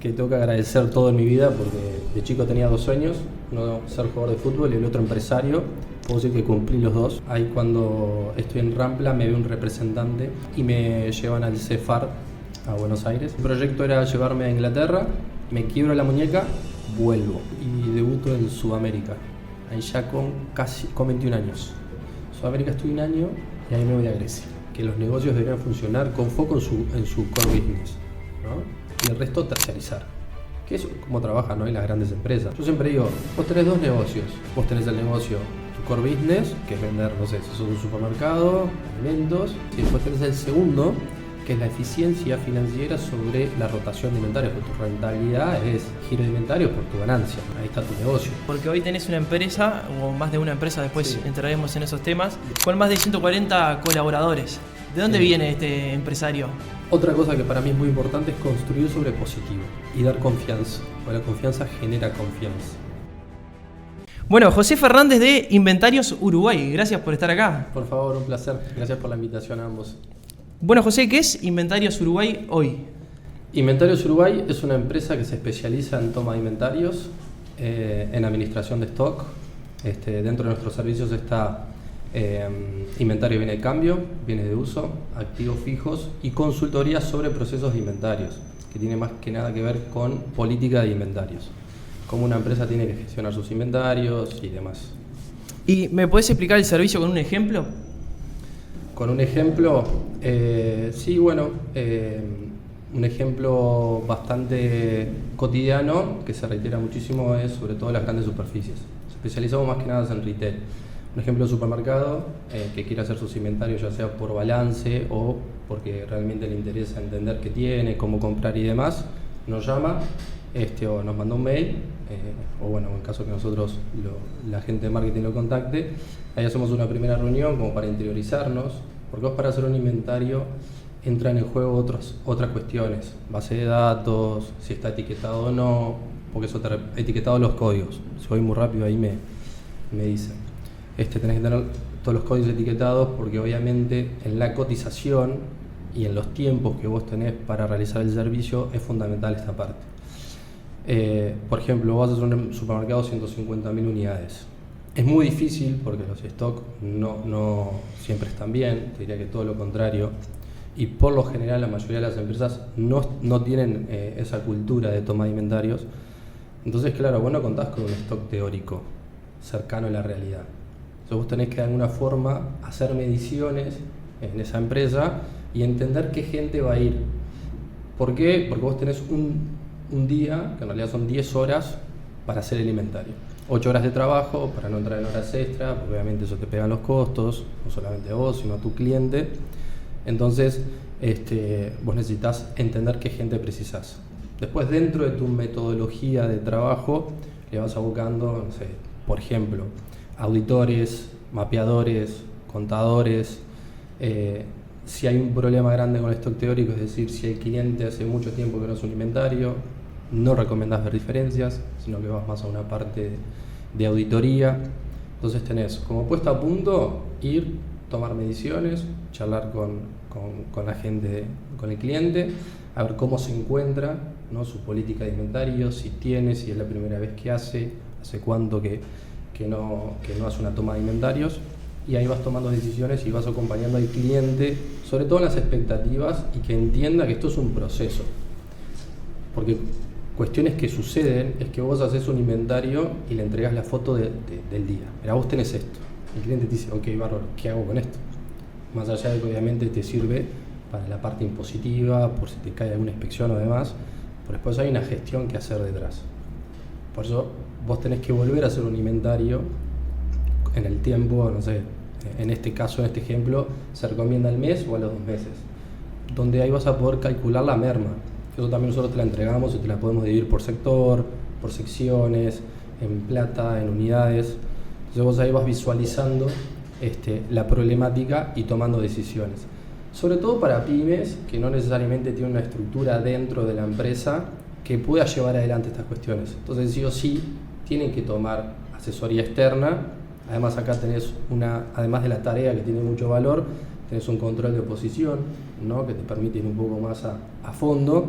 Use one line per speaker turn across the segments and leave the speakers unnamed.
que tengo que agradecer todo en mi vida, porque de chico tenía 2 sueños, uno ser jugador de fútbol y el otro empresario. Puedo decir que cumplí los dos. Ahí cuando estoy en Rampla me ve un representante y me llevan al CEFAR a Buenos Aires. El proyecto era llevarme a Inglaterra, me quiebro la muñeca, vuelvo y debuto en Sudamérica, ahí ya con 21 años. Sudamérica estuve 1 año y ahí me voy a Grecia. Que los negocios deberían funcionar con foco en su core business, ¿no? Y el resto terciarizar, que es como trabajan hoy las grandes empresas. Yo siempre digo, vos tenés 2 negocios, vos tenés el negocio, tu core business, que es vender, no sé, si sos un supermercado, alimentos, y después tenés el segundo, que es la eficiencia financiera sobre la rotación de inventarios, porque tu rentabilidad es giro de inventarios por tu ganancia, ahí está tu negocio.
Porque hoy tenés una empresa, o más de una empresa, después
Sí.
entraremos en esos temas, con más de 140 colaboradores. ¿De dónde
Sí.
viene este empresario?
Otra cosa que para mí es muy importante es construir sobre positivo y dar confianza, porque la confianza genera confianza.
Bueno, José Fernández de Inventarios Uruguay, gracias por estar acá.
Por favor, un placer. Gracias por la invitación a ambos.
Bueno, José, ¿qué es Inventarios Uruguay hoy?
Inventarios Uruguay es una empresa que se especializa en toma de inventarios, en administración de stock. Dentro de nuestros servicios está inventario viene de cambio, bienes de uso, activos fijos y consultoría sobre procesos de inventarios, que tiene más que nada que ver con política de inventarios, cómo una empresa tiene que gestionar sus inventarios y demás.
¿Y me podés explicar el servicio con un ejemplo?
Con un ejemplo, sí, bueno, un ejemplo bastante cotidiano que se reitera muchísimo es sobre todo las grandes superficies. Especializamos más que nada en retail. Un ejemplo de supermercado que quiere hacer sus inventarios, ya sea por balance o porque realmente le interesa entender qué tiene, cómo comprar y demás, nos llama o nos manda un mail, o bueno, en caso que nosotros, la gente de marketing lo contacte, ahí hacemos una primera reunión como para interiorizarnos, porque vos para hacer un inventario entran en juego otras cuestiones, base de datos, si está etiquetado o no, porque eso etiquetado los códigos. Si voy muy rápido ahí me dicen. Tenés que tener todos los códigos etiquetados porque obviamente en la cotización y en los tiempos que vos tenés para realizar el servicio es fundamental esta parte. Por ejemplo, vos haces un supermercado 150.000 unidades. Es muy difícil porque los stock no siempre están bien, te diría que todo lo contrario. Y por lo general la mayoría de las empresas no tienen esa cultura de toma de inventarios. Entonces, claro, vos no contás con un stock teórico cercano a la realidad. Entonces vos tenés que de alguna forma hacer mediciones en esa empresa y entender qué gente va a ir. ¿Por qué? Porque vos tenés un día, que en realidad son 10 horas para hacer el inventario. 8 horas de trabajo para no entrar en horas extra, porque obviamente eso te pegan los costos, no solamente a vos, sino a tu cliente. Entonces, vos necesitas entender qué gente precisás. Después, dentro de tu metodología de trabajo, le vas abocando, no sé, por ejemplo, auditores, mapeadores, contadores. Si hay un problema grande con el stock teórico, es decir, si el cliente hace mucho tiempo que no hace un inventario, no recomendás ver diferencias, sino que vas más a una parte de auditoría. Entonces tenés como puesta a punto ir, tomar mediciones, charlar con la gente, con el cliente, a ver cómo se encuentra, ¿no? Su política de inventario, si es la primera vez que hace cuánto que no hace una toma de inventarios, y ahí vas tomando decisiones y vas acompañando al cliente, sobre todo en las expectativas, y que entienda que esto es un proceso. Porque cuestiones que suceden es que vos haces un inventario y le entregas la foto del día. Mira, vos tenés esto. El cliente te dice, ok, bárbaro, ¿qué hago con esto? Más allá de que obviamente te sirve para la parte impositiva, por si te cae alguna inspección o demás, pero después hay una gestión que hacer detrás. Por eso vos tenés que volver a hacer un inventario en el tiempo, no sé, en este caso, en este ejemplo, se recomienda al mes o a los 2 meses, donde ahí vas a poder calcular la merma. Eso también nosotros te la entregamos y te la podemos dividir por sector, por secciones, en plata, en unidades. Entonces vos ahí vas visualizando la problemática y tomando decisiones. Sobre todo para pymes que no necesariamente tienen una estructura dentro de la empresa que pueda llevar adelante estas cuestiones. Entonces sí o sí tienen que tomar asesoría externa. Además acá tenés además de la tarea que tiene mucho valor, tenés un control de oposición, ¿no? Que te permite ir un poco más a fondo.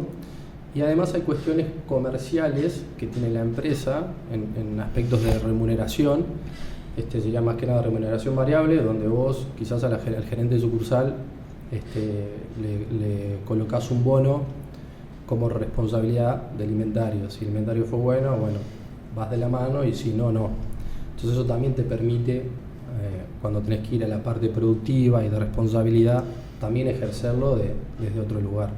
Y además hay cuestiones comerciales que tiene la empresa en aspectos de remuneración. Sería más que nada remuneración variable, donde vos quizás al gerente de sucursal le colocás un bono como responsabilidad del inventario. Si el inventario fue bueno, vas de la mano, y si no, no. Entonces eso también te permite, cuando tenés que ir a la parte productiva y de responsabilidad, también ejercerlo desde otro lugar.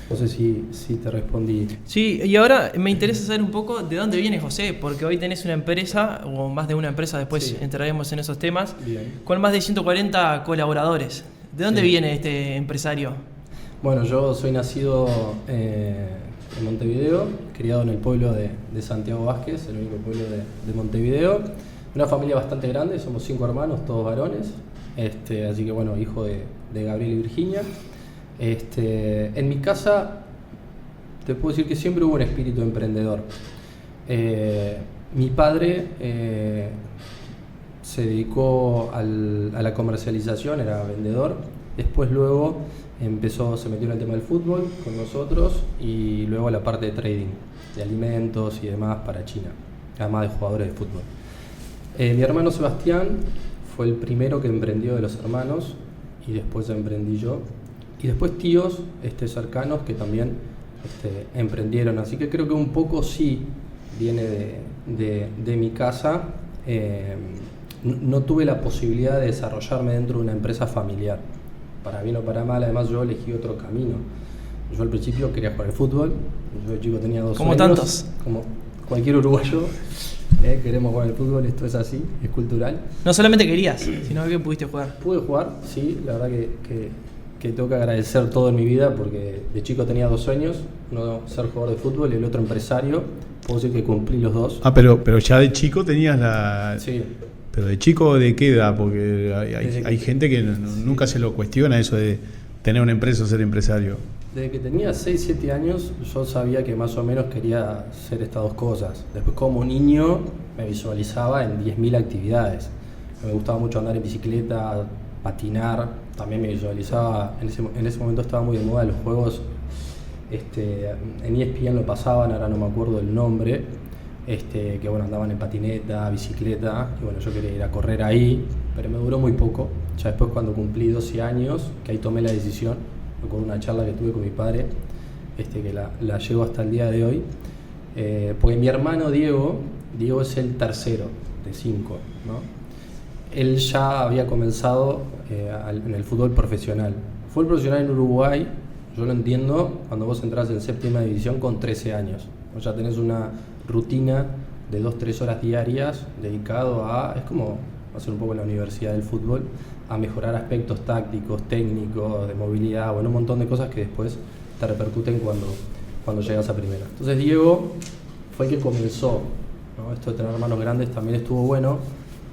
No sé si te respondí.
Sí, y ahora me interesa saber un poco de dónde viene José, porque hoy tenés una empresa, o más de una empresa, después entraremos en esos temas, con más de 140 colaboradores. ¿De dónde viene este empresario?
Bueno, yo soy nacido en Montevideo, criado en el pueblo de Santiago Vázquez, el único pueblo de Montevideo. Una familia bastante grande, somos 5 hermanos, todos varones, así que hijo de Gabriel y Virginia. En mi casa te puedo decir que siempre hubo un espíritu emprendedor. Mi padre se dedicó a la comercialización, era vendedor. Después luego se metió en el tema del fútbol con nosotros, y luego a la parte de trading, de alimentos y demás para China, además de jugadores de fútbol. Mi hermano Sebastián fue el primero que emprendió de los hermanos, y después emprendí yo. Y después tíos cercanos que también emprendieron. Así que creo que un poco sí viene de mi casa. No tuve la posibilidad de desarrollarme dentro de una empresa familiar. Para bien o para mal, además yo elegí otro camino. Yo al principio quería jugar al fútbol. Yo de chico tenía 2
como
sueños.
Tantos.
Como cualquier uruguayo. Queremos jugar al fútbol, esto es así, es cultural.
No solamente querías, sino que pudiste jugar.
Pude jugar, sí, la verdad que tengo que agradecer todo en mi vida, porque de chico tenía 2 sueños, uno ser jugador de fútbol y el otro empresario. Puedo decir que cumplí los 2.
Pero ya de chico tenías la...
Sí.
¿Pero de chico de qué edad? Porque hay gente que nunca se lo cuestiona eso de tener una empresa o ser empresario.
Desde que tenía 6, 7 años yo sabía que más o menos quería hacer estas 2 cosas. Después, como niño, me visualizaba en 10.000 actividades. Me gustaba mucho andar en bicicleta, patinar. También me visualizaba, en ese momento estaba muy de moda los juegos, en ESPN lo pasaban, ahora no me acuerdo el nombre, que andaban en patineta, bicicleta, y yo quería ir a correr ahí, pero me duró muy poco. Ya después, cuando cumplí 12 años, que ahí tomé la decisión, con una charla que tuve con mi padre, que la llevo hasta el día de hoy, porque mi hermano Diego es el tercero de 5, ¿no? Él ya había comenzado en el fútbol profesional. Fútbol profesional en Uruguay, yo lo entiendo, cuando vos entras en 7ª división con 13 años. Vos ya tenés una rutina de 2-3 horas diarias dedicado es como hacer un poco en la universidad del fútbol, a mejorar aspectos tácticos, técnicos, de movilidad, un montón de cosas que después te repercuten cuando llegas a primera. Entonces Diego fue el que comenzó, ¿no? Esto de tener hermanos grandes también estuvo bueno,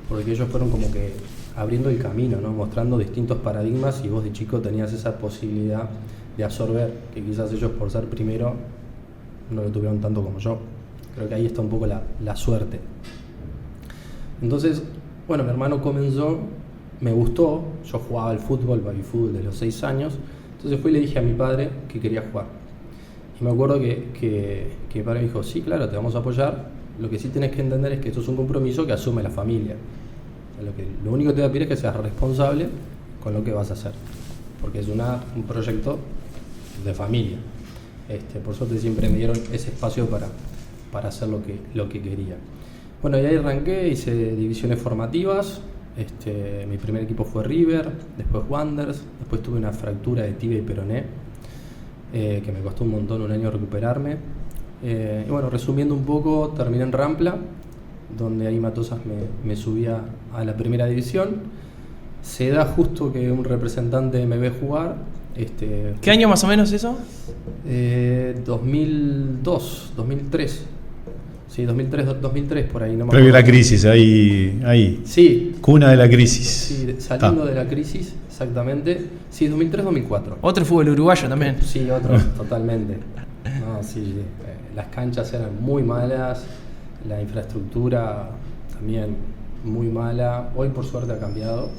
porque ellos fueron como que abriendo el camino, ¿no? Mostrando distintos paradigmas, y vos de chico tenías esa posibilidad de absorber, que quizás ellos, por ser primero, no lo tuvieron tanto como yo. Creo que ahí está un poco la suerte. Entonces, mi hermano comenzó, me gustó, yo jugaba al fútbol, babyfútbol de los 6 años, entonces fui y le dije a mi padre que quería jugar. Y me acuerdo que mi padre me dijo, sí, claro, te vamos a apoyar, lo que sí tenés que entender es que esto es un compromiso que asume la familia. Lo único que te voy a pedir es que seas responsable con lo que vas a hacer, porque es un proyecto de familia. Por suerte siempre me dieron ese espacio para hacer lo que quería. Y ahí arranqué, hice divisiones formativas. Mi primer equipo fue River, después Wanderers, después tuve una fractura de tibia y peroné, que me costó un montón, 1 año recuperarme. Resumiendo un poco, terminé en Rampla, donde ahí Matosas me subía a la primera división. Se da justo que un representante me ve jugar.
¿Qué año más o menos eso?
2002, 2003. Sí, 2003 por ahí. No me
Previo a la
acuerdo.
crisis, ahí.
Sí.
Cuna de la crisis.
Sí, saliendo de la crisis, exactamente. Sí, 2003-2004.
Otro fútbol uruguayo también.
Sí, otro, totalmente. No, sí, las canchas eran muy malas, la infraestructura también muy mala. Hoy por suerte ha cambiado.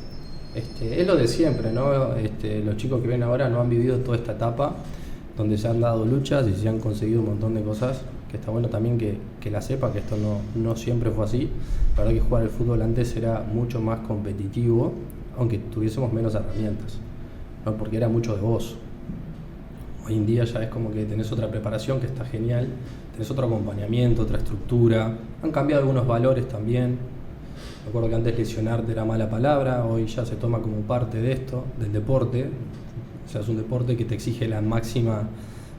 Es lo de siempre, ¿no? Los chicos que ven ahora no han vivido toda esta etapa donde se han dado luchas y se han conseguido un montón de cosas, que está bueno también que la sepa, que esto no siempre fue así. La verdad que jugar al fútbol antes era mucho más competitivo, aunque tuviésemos menos herramientas, ¿no? Porque era mucho de vos. Hoy en día ya es como que tenés otra preparación que está genial, tenés otro acompañamiento, otra estructura, han cambiado algunos valores también. Me acuerdo que antes lesionarte era mala palabra, hoy ya se toma como parte de esto, del deporte. O sea, es un deporte que te exige la máxima,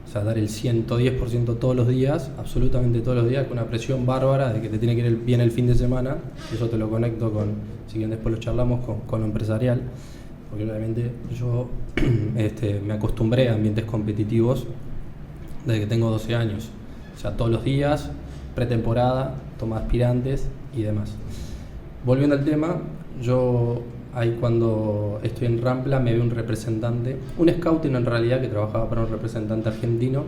o sea, dar el 110% todos los días, absolutamente todos los días, con una presión bárbara de que te tiene que ir bien el fin de semana. Eso te lo conecto con, si bien después lo charlamos, con lo empresarial, porque obviamente yo me acostumbré a ambientes competitivos desde que tengo 12 años. O sea, todos los días, pretemporada, toma aspirantes y demás. Volviendo al tema, yo ahí cuando estoy en Rampla me ve un representante, un scouting en realidad, que trabajaba para un representante argentino,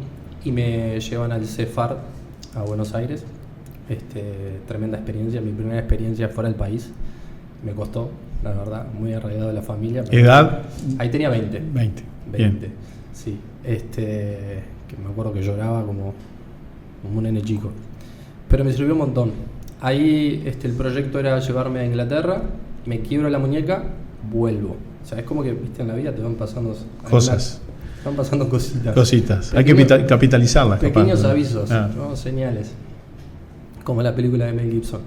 y me llevan al CEFAR a Buenos Aires. Tremenda experiencia, mi primera experiencia fuera del país. Me costó, la verdad, muy arraigado de la familia.
¿Edad?
Ahí tenía 20.
20.
Sí. Que me acuerdo que lloraba como un nene chico. Pero me sirvió un montón. Ahí el proyecto era llevarme a Inglaterra, me quiebro la muñeca, vuelvo. O sea, es como que, viste, en la vida te van pasando
cosas.
Van pasando cositas.
Cositas. Hay que capitalizarlas.
Pequeños avisos, ¿no? Señales. Como la película de Mel Gibson.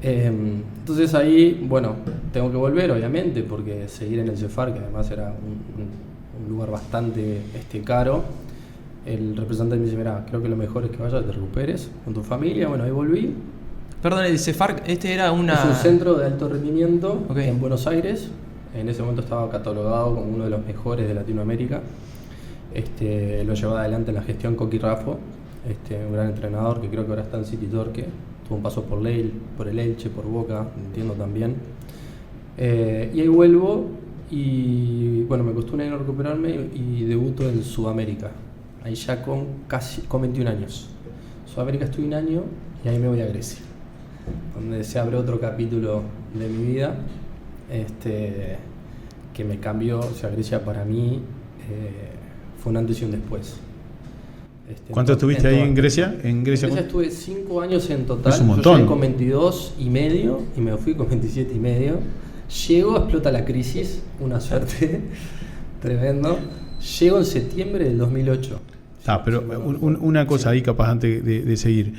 Entonces ahí, bueno, tengo que volver, obviamente, porque seguir en el CEFAR, que además era un lugar bastante caro. El representante me dice, mira, creo que lo mejor es que vayas, te recuperes con tu familia. Bueno, ahí volví.
Perdón, el CEFAR, era una...
Es un centro de alto rendimiento
en
Buenos Aires. En ese momento estaba catalogado como uno de los mejores de Latinoamérica. Lo llevaba adelante en la gestión Coqui Raffo, un gran entrenador que creo que ahora está en City Torque. Tuvo un paso por el Elche, por Boca, entiendo también. Y ahí vuelvo y bueno, me costó un año recuperarme y debuto en Sudamérica. Ahí ya con 21 años. Sudamérica estuve un año y ahí me voy a Grecia, donde se abre otro capítulo de mi vida, que me cambió. O sea, Grecia para mí fue un antes y un después.
¿Cuánto estuviste ahí en Grecia?
En Grecia estuve 5 años en total.
Es un montón.
Yo llegué con 22 y medio y me fui con 27 y medio. Llego, explota la crisis, una suerte tremendo. Llego en septiembre del 2008.
Pero una cosa ahí capaz antes de seguir.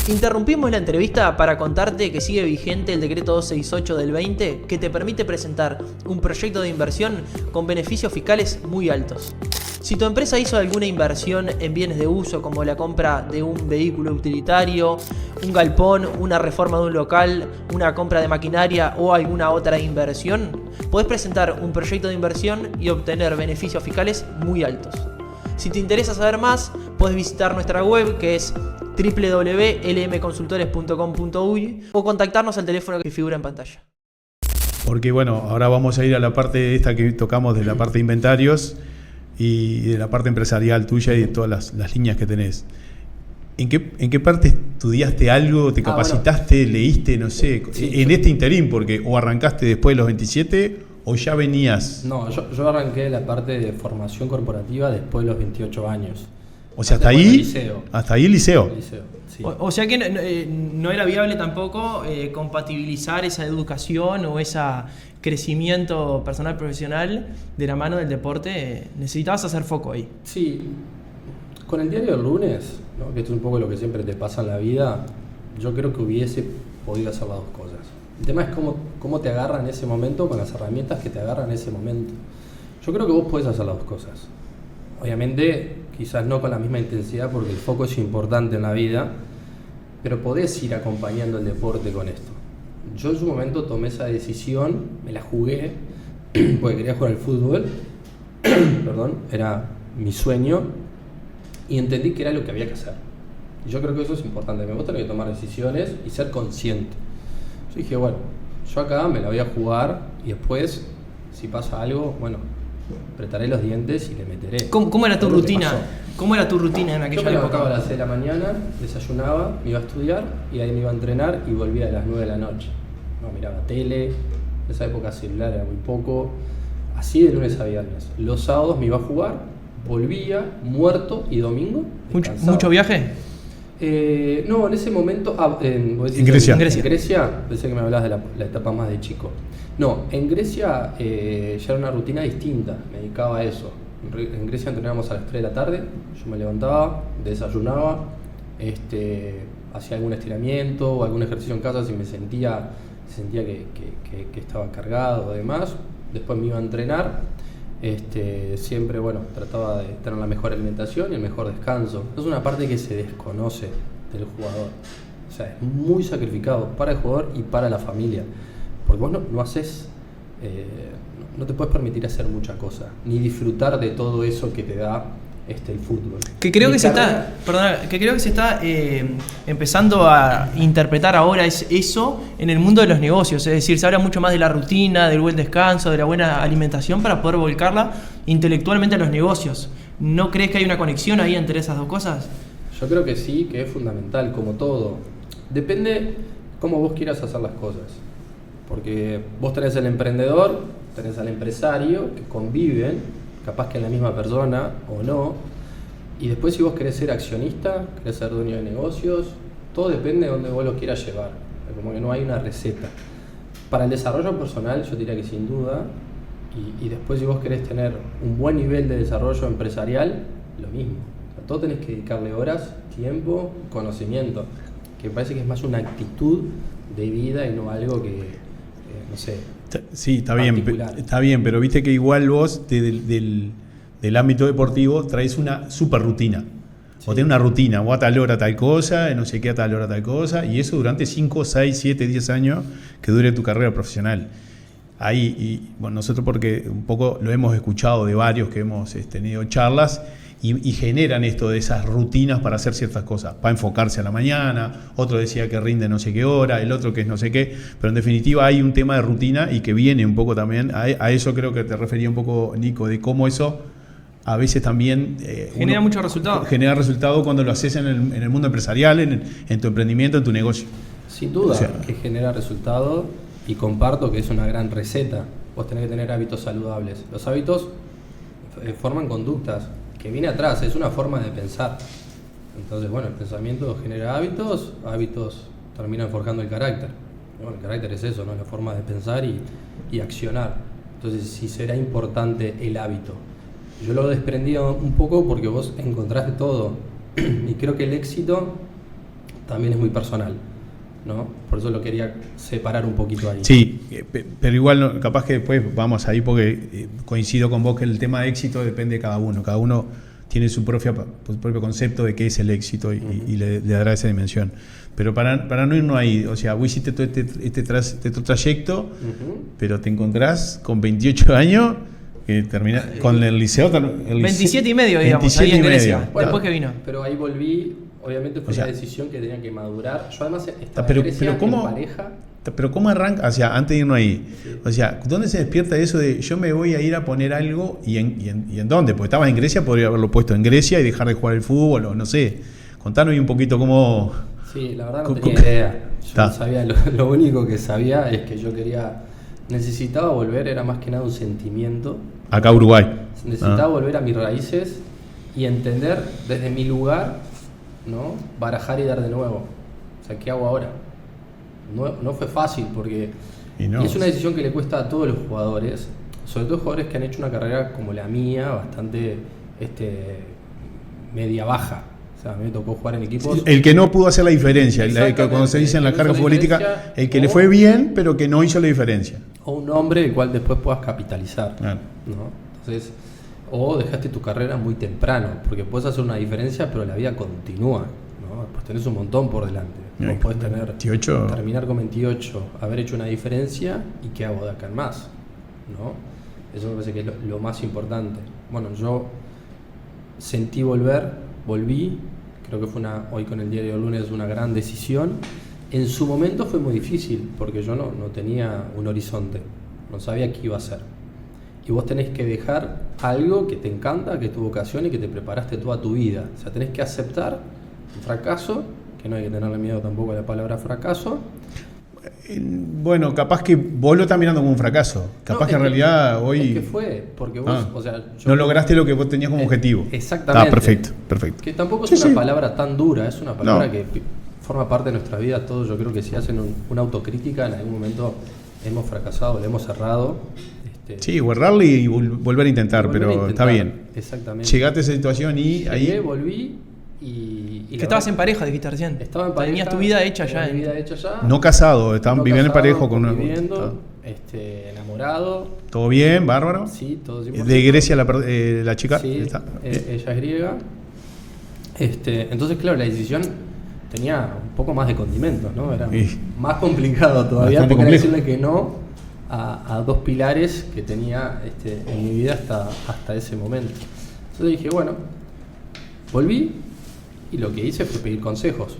Interrumpimos la entrevista para contarte que sigue vigente el decreto 268 del 20, que te permite presentar un proyecto de inversión con beneficios fiscales muy altos. Si tu empresa hizo alguna inversión en bienes de uso, como la compra de un vehículo utilitario, un galpón, una reforma de un local, una compra de maquinaria o alguna otra inversión, podés presentar un proyecto de inversión y obtener beneficios fiscales muy altos. Si te interesa saber más, puedes visitar nuestra web, que es www.lmconsultores.com.uy, o contactarnos al teléfono que figura en pantalla.
Porque bueno, ahora vamos a ir a la parte esta que tocamos, de la parte de inventarios y de la parte empresarial tuya y de todas las líneas que tenés. ¿En qué parte estudiaste algo, te capacitaste, leíste, no sé, sí, en este interín? Porque o arrancaste después de los 27 o ya venías...
No, yo arranqué la parte de formación corporativa después de los 28 años.
O sea, hasta ahí el liceo.
Sí.
O sea que no era viable tampoco compatibilizar esa educación o ese crecimiento personal profesional de la mano del deporte. Necesitabas hacer foco ahí.
Sí, con el diario del lunes, ¿no? Que esto es un poco lo que siempre te pasa en la vida, yo creo que hubiese podido hacer las dos cosas. El tema es cómo te agarra en ese momento, con las herramientas que te agarran en ese momento. Yo creo que vos podés hacer las dos cosas. Obviamente, quizás no con la misma intensidad, porque el foco es importante en la vida, pero podés ir acompañando el deporte con esto. Yo en su momento tomé esa decisión, me la jugué, porque quería jugar al fútbol, perdón, era mi sueño, y entendí que era lo que había que hacer. Y yo creo que eso es importante, vos tenés que tomar decisiones y ser consciente. Yo dije, bueno, yo acá me la voy a jugar y después, si pasa algo, bueno, apretaré los dientes y le meteré.
¿Cómo era tu rutina? ¿Cómo era tu rutina en aquella época?
Yo me levantaba a las 6 de la mañana, desayunaba, me iba a estudiar y ahí me iba a entrenar y volvía a las 9 de la noche. No miraba tele, en esa época celular era muy poco, así de lunes a viernes. Los sábados me iba a jugar, volvía muerto y domingo.
¿Mucho viaje?
No, en ese momento.
En Grecia.
En Grecia, pensé que me hablabas de la etapa más de chico. No, en Grecia ya era una rutina distinta, me dedicaba a eso. En Grecia entrenábamos a las 3 de la tarde, yo me levantaba, desayunaba, hacía algún estiramiento o algún ejercicio en casa si me sentía que estaba cargado o demás. Después me iba a entrenar. Siempre, bueno, trataba de tener la mejor alimentación y el mejor descanso. Es una parte que se desconoce del jugador. O sea, es muy sacrificado para el jugador y para la familia. Porque vos no haces, no te puedes permitir hacer mucha cosa, ni disfrutar de todo eso que te da el fútbol.
Que creo que se está empezando a interpretar ahora eso en el mundo de los negocios. Es decir, se habla mucho más de la rutina, del buen descanso, de la buena alimentación para poder volcarla intelectualmente a los negocios. ¿No crees que hay una conexión ahí entre esas dos cosas?
Yo creo que sí, que es fundamental, como todo. Depende cómo vos quieras hacer las cosas. Porque vos tenés el emprendedor, tenés al empresario, que conviven, capaz que en la misma persona o no, y después si vos querés ser accionista, querés ser dueño de negocios, todo depende de dónde vos lo quieras llevar, como que no hay una receta. Para el desarrollo personal yo diría que sin duda, y después si vos querés tener un buen nivel de desarrollo empresarial, lo mismo. O sea, todo tenés que dedicarle horas, tiempo, conocimiento, que me parece que es más una actitud de vida y no algo que, no sé.
Sí, está bien, pero viste que igual vos del ámbito deportivo traes una super rutina. Sí. Vos tenés una rutina, vos a tal hora tal cosa, no sé qué a tal hora tal cosa, y eso durante 5, 6, 7, 10 años que dure tu carrera profesional. Ahí, y bueno, nosotros porque un poco lo hemos escuchado de varios que hemos tenido charlas, y generan esto de esas rutinas para hacer ciertas cosas, para enfocarse a la mañana, otro decía que rinde no sé qué hora, el otro que es no sé qué, pero en definitiva hay un tema de rutina y que viene un poco también, a eso creo que te refería un poco, Nico, de cómo eso a veces también
genera mucho resultado.
Genera resultado cuando lo haces en el mundo empresarial, en tu emprendimiento, en tu negocio.
Sin duda, que genera resultado, y comparto que es una gran receta. Vos tenés que tener hábitos saludables. Los hábitos forman conductas que viene atrás, es una forma de pensar. Entonces, bueno, el pensamiento genera hábitos terminan forjando el carácter. Bueno, el carácter es eso, ¿no? La forma de pensar y accionar. Entonces, sí será importante el hábito. Yo lo desprendí un poco porque vos encontraste todo. Y creo que el éxito también es muy personal, ¿no? Por eso lo quería separar un poquito ahí.
Sí, pero igual capaz que después vamos ahí porque coincido con vos que el tema de éxito depende de cada uno. Cada uno tiene su propio concepto de qué es el éxito y le dará esa dimensión. Pero para no irnos ahí, o sea, vos hiciste todo este trayecto, pero te encontrás con 28 años que termina con el liceo.
27 y medio, digamos, ahí en Grecia, bueno, después que vino.
Pero ahí volví. Obviamente fue una decisión que tenía que madurar. Yo además estaba en Grecia, en pareja.
Pero ¿cómo arranca? O sea, antes de irnos ahí, sí. O sea, ¿dónde se despierta eso de yo me voy a ir a poner algo y en dónde? Porque estabas en Grecia, podría haberlo puesto en Grecia y dejar de jugar el fútbol o no sé. Contanos un poquito cómo...
Sí, la verdad no tenía idea. Yo no sabía, lo único que sabía es que yo necesitaba volver, era más que nada un sentimiento.
Acá a Uruguay.
Necesitaba volver a mis raíces y entender desde mi lugar, ¿no? Barajar y dar de nuevo. O sea, ¿qué hago ahora? No fue fácil porque y es una decisión que le cuesta a todos los jugadores, sobre todo jugadores que han hecho una carrera como la mía, bastante media baja. O sea, a mí me tocó jugar en equipos. El
que no pudo hacer la diferencia, cuando se dice en la carga futbolística, el que le fue bien, pero que no hizo la diferencia.
O un hombre el cual después puedas capitalizar. Claro. ¿No? Entonces, o dejaste tu carrera muy temprano, porque puedes hacer una diferencia, pero la vida continúa, ¿no? Pues tenés un montón por delante. Vos podés terminar con 28, haber hecho una diferencia, y qué hago de acá en más, ¿no? Eso me parece que es lo más importante. Bueno, yo sentí volví, creo que fue hoy con el diario Lunes, una gran decisión. En su momento fue muy difícil, porque yo no tenía un horizonte, no sabía qué iba a hacer. Y vos tenés que dejar algo que te encanta, que es tu vocación y que te preparaste toda tu vida. O sea, tenés que aceptar un fracaso, que no hay que tenerle miedo tampoco a la palabra fracaso.
Bueno, capaz que vos lo estás mirando como un fracaso. Capaz que en realidad hoy...
Es que fue, porque vos, o sea...
no lograste lo que vos tenías como objetivo.
Exactamente.
Perfecto.
Que tampoco es una palabra tan dura, es una palabra que forma parte de nuestra vida todos. Yo creo que si hacen una autocrítica, en algún momento hemos fracasado, le hemos errado.
Sí, o errarle y volver a intentar, pero está bien.
Exactamente.
Llegaste a esa situación y ahí...
Volví y
que estabas en pareja, dijiste recién.
Estaba en pareja.
Tenías tu vida hecha ya.
Mi vida hecha ya.
No casado, estaban viviendo en pareja con una...
enamorado.
¿Todo bien? ¿Bárbaro?
Sí, todo 100%.
¿De Grecia la chica?
Sí, ella es griega. Entonces, claro, la decisión tenía un poco más de condimentos, ¿no? Era más complicado todavía, porque era decirle que no a dos pilares que tenía en mi vida hasta ese momento. Entonces dije, bueno, volví y lo que hice fue pedir consejos.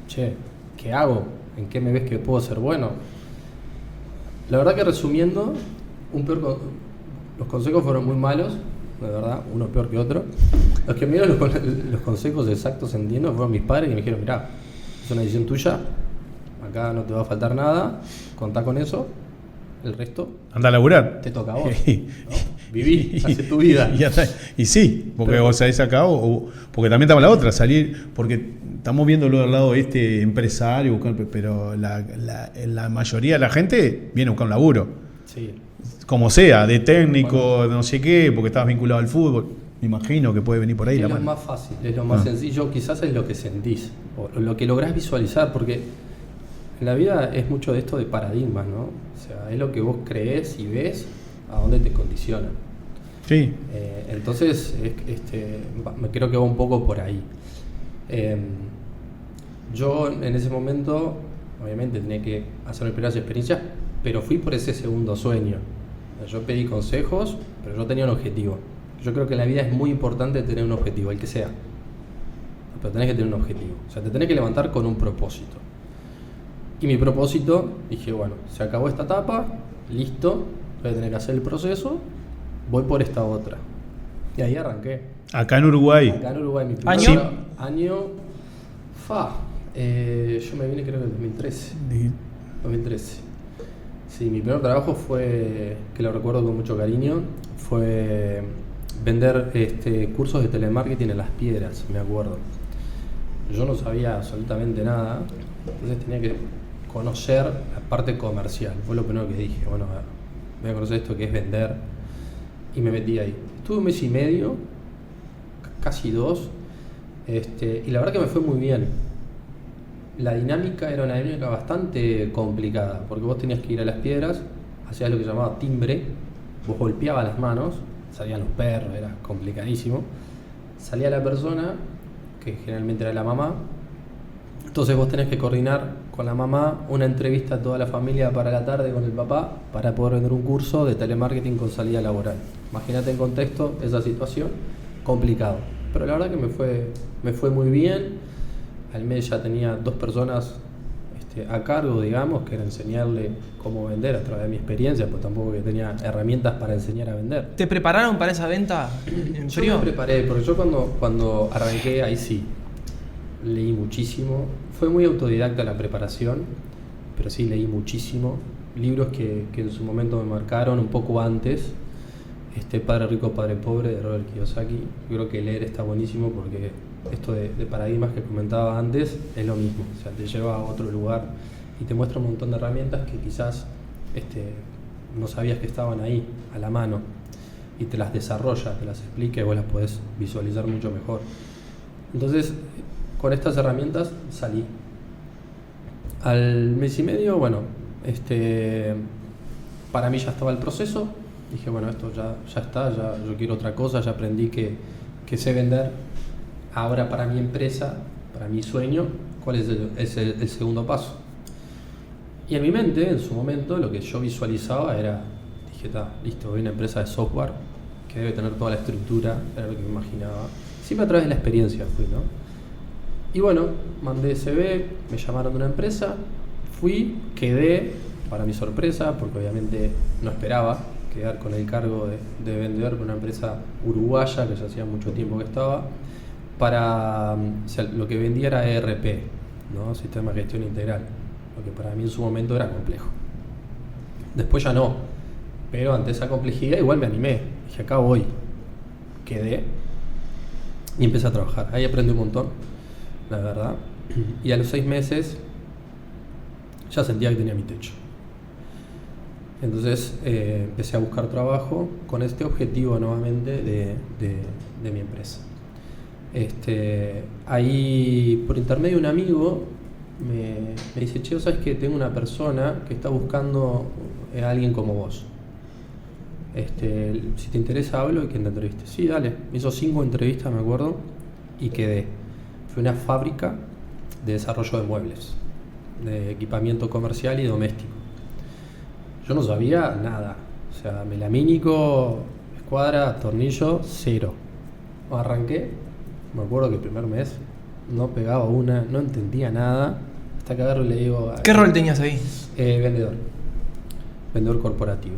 Che, ¿qué hago? ¿En qué me ves que puedo ser bueno? La verdad que resumiendo, los consejos fueron muy malos, de verdad, uno peor que otro. Los que me dieron los consejos exactos, entiendo, fueron mis padres que me dijeron, mirá, es una decisión tuya, acá no te va a faltar nada, contá con eso, el resto...
Anda a laburar.
Te toca a vos, ¿no? Viví, hace tu vida.
Y sí, porque vos salís acá, porque también estaba la otra, salir, porque estamos viéndolo del lado empresario, pero la mayoría de la gente viene a buscar un laburo.
Sí.
Como sea, de técnico, no sé qué, porque estabas vinculado al fútbol. Me imagino que puede venir por ahí
es
la
mano. Es lo más fácil, es lo más sencillo, quizás es lo que sentís, o lo que lográs visualizar, porque en la vida es mucho de esto de paradigmas, ¿no? O sea, es lo que vos creés y ves a dónde te condicionan.
Sí.
Entonces, me creo que va un poco por ahí. Yo en ese momento, obviamente, tenía que hacer mis primeras experiencias, pero fui por ese segundo sueño. Yo pedí consejos, pero yo tenía un objetivo. Yo creo que en la vida es muy importante tener un objetivo, el que sea. Pero tenés que tener un objetivo. O sea, te tenés que levantar con un propósito. Y mi propósito, dije, bueno, se acabó esta etapa, listo, voy a tener que hacer el proceso, voy por esta otra. Y ahí arranqué.
Acá en Uruguay.
Mi primer año. Yo me vine creo que en 2013. 2013. Sí, mi primer trabajo fue, que lo recuerdo con mucho cariño, fue vender cursos de telemarketing en Las Piedras, me acuerdo. Yo no sabía absolutamente nada, entonces tenía que conocer la parte comercial. Fue lo primero que dije, bueno, a ver, voy a conocer esto que es vender, y me metí ahí. Estuve un mes y medio, casi 2, y la verdad que me fue muy bien. La dinámica era una dinámica bastante complicada, porque vos tenías que ir a Las Piedras, hacías lo que se llamaba timbre, vos golpeabas las manos, salían los perros, era complicadísimo, salía la persona, que generalmente era la mamá, entonces vos tenés que coordinar con la mamá una entrevista a toda la familia para la tarde con el papá, para poder vender un curso de telemarketing con salida laboral. Imagínate en contexto esa situación, complicado, pero la verdad que me fue muy bien. Al mes ya tenía 2 personas a cargo, digamos, que era enseñarle cómo vender a través de mi experiencia, pues tampoco que tenía herramientas para enseñar a vender.
¿Te prepararon para esa venta en frío?
Yo me preparé, porque yo cuando arranqué, ahí sí, leí muchísimo. Fue muy autodidacta la preparación, pero sí leí muchísimo. Libros que en su momento me marcaron un poco antes. Padre Rico, Padre Pobre, de Robert Kiyosaki. Yo creo que leer está buenísimo porque esto de paradigmas que comentaba antes es lo mismo, o sea, te lleva a otro lugar y te muestra un montón de herramientas que quizás no sabías que estaban ahí, a la mano, y te las desarrolla, te las explica y vos las podés visualizar mucho mejor. Entonces, con estas herramientas salí. Al mes y medio, bueno, para mí ya estaba el proceso. Dije, bueno, esto ya está, yo quiero otra cosa, ya aprendí que sé vender. Ahora para mi empresa, para mi sueño, ¿cuál es el segundo paso? Y en mi mente, en su momento, lo que yo visualizaba era, dije, está, listo, voy a una empresa de software que debe tener toda la estructura, era lo que me imaginaba. Siempre a través de la experiencia fui, ¿no? Y bueno, mandé CV, me llamaron de una empresa, fui, quedé, para mi sorpresa, porque obviamente no esperaba quedar con el cargo de vendedor con una empresa uruguaya que ya hacía mucho tiempo que estaba, o sea, lo que vendía era ERP, ¿no? Sistema de Gestión Integral. lo que para mí en su momento era complejo. Después ya no, pero ante esa complejidad igual me animé, dije acá voy, quedé y empecé a trabajar. Ahí aprendí un montón, la verdad, y a los 6 meses ya sentía que tenía mi techo. Entonces empecé a buscar trabajo con este objetivo nuevamente de mi empresa. Ahí por intermedio de un amigo me dice, che, ¿sabes que tengo una persona que está buscando a alguien como vos? Si te interesa hablo y que te entreviste. Sí, dale. Me hizo 5 entrevistas, me acuerdo, y quedé. Fue una fábrica de desarrollo de muebles, de equipamiento comercial y doméstico. Yo no sabía nada, o sea, melamínico, escuadra, tornillo, 0. Arranqué, me acuerdo que el primer mes no pegaba una, no entendía nada, hasta que agarro y le digo...
¿Qué rol tenías ahí?
Vendedor corporativo.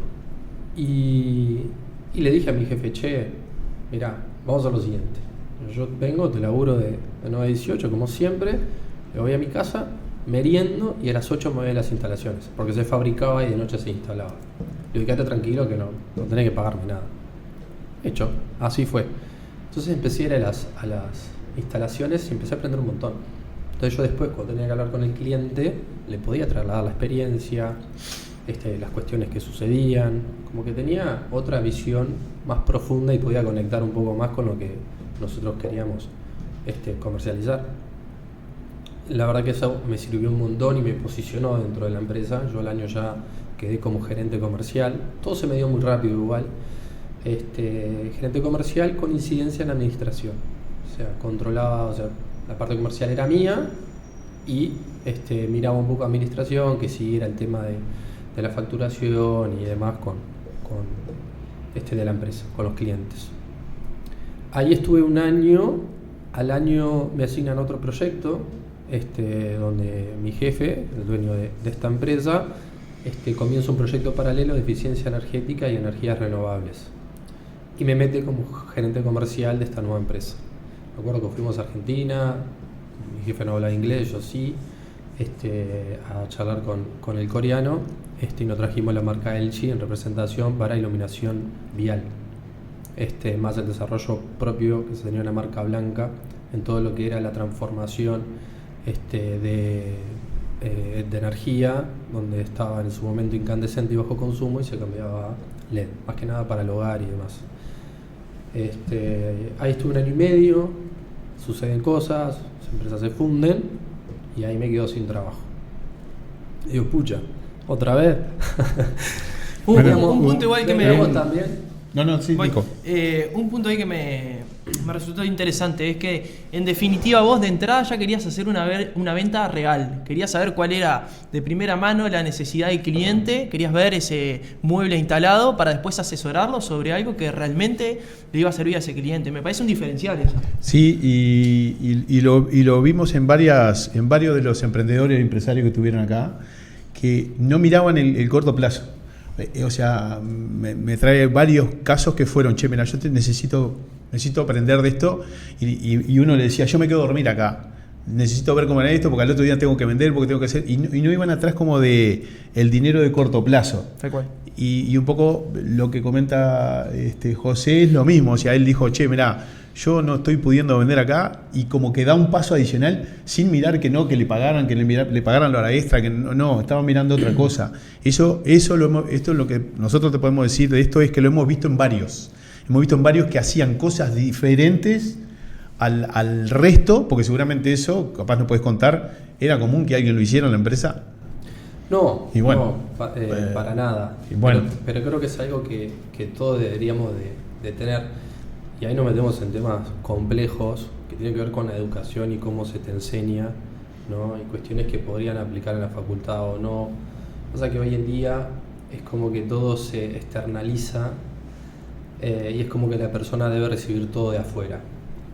Y le dije a mi jefe, che, mirá, vamos a lo siguiente. Yo vengo, te laburo de 9 a 18, como siempre, le voy a mi casa, meriendo y a las 8 me voy a las instalaciones, porque se fabricaba y de noche se instalaba. Le dije, quédate tranquilo que no tenés que pagarme nada. Hecho, así fue. Entonces empecé a ir a las instalaciones y empecé a aprender un montón. Entonces yo después, cuando tenía que hablar con el cliente, le podía trasladar la experiencia, las cuestiones que sucedían, como que tenía otra visión más profunda y podía conectar un poco más con lo que nosotros queríamos comercializar. La verdad que eso me sirvió un montón y me posicionó dentro de la empresa. Yo al año ya quedé como gerente comercial, todo se me dio muy rápido igual. Gerente comercial con incidencia en la administración, o sea, controlaba, o sea, la parte comercial era mía y miraba un poco administración, que sí era el tema de la facturación y demás con de la empresa, con los clientes. Ahí estuve un año, al año me asignan otro proyecto, donde mi jefe, el dueño de esta empresa, comienza un proyecto paralelo de eficiencia energética y energías renovables. Y me mete como gerente comercial de esta nueva empresa. Me acuerdo que fuimos a Argentina, mi jefe no hablaba inglés, yo sí, a charlar con el coreano, y nos trajimos la marca LG en representación para iluminación vial. Más el desarrollo propio, que se tenía una marca blanca en todo lo que era la transformación de energía, donde estaba en su momento incandescente y bajo consumo y se cambiaba a LED, más que nada para el hogar y demás. Ahí estuve 1 año y medio, suceden cosas, las empresas se funden y ahí me quedo sin trabajo. Y digo, pucha, ¿otra vez?
Un punto igual que me...
también.
Sí, Nico.
Un punto ahí que me resultó interesante es que en definitiva vos de entrada ya querías hacer una venta real, querías saber cuál era de primera mano la necesidad del cliente, querías ver ese mueble instalado para después asesorarlo sobre algo que realmente le iba a servir a ese cliente. Me parece un diferencial eso. Sí,
y lo vimos en varios de los emprendedores y empresarios que tuvieron acá, que no miraban el corto plazo. O sea, me trae varios casos que fueron, che, mira, yo necesito aprender de esto, y uno le decía, yo me quedo a dormir acá, necesito ver cómo era esto, porque al otro día tengo que vender, porque tengo que hacer, y no iban atrás como de el dinero de corto plazo.
Tal cual.
Y un poco lo que comenta José es lo mismo, o sea, él dijo, che, mira, yo no estoy pudiendo vender acá, y como que da un paso adicional sin mirar que le pagaran, que le pagaran la hora extra, que no, estaban mirando otra cosa. Esto es lo que nosotros te podemos decir de esto, es que lo hemos visto en varios. Hemos visto en varios que hacían cosas diferentes al resto, porque seguramente eso, capaz no puedes contar, ¿era común que alguien lo hiciera en la empresa?
No,
y bueno,
para nada.
Y bueno.
Pero creo que es algo que todos deberíamos de tener. Y ahí nos metemos en temas complejos que tienen que ver con la educación y cómo se te enseña, ¿no? Y cuestiones que podrían aplicar en la facultad o no. O sea que hoy en día es como que todo se externaliza y es como que la persona debe recibir todo de afuera.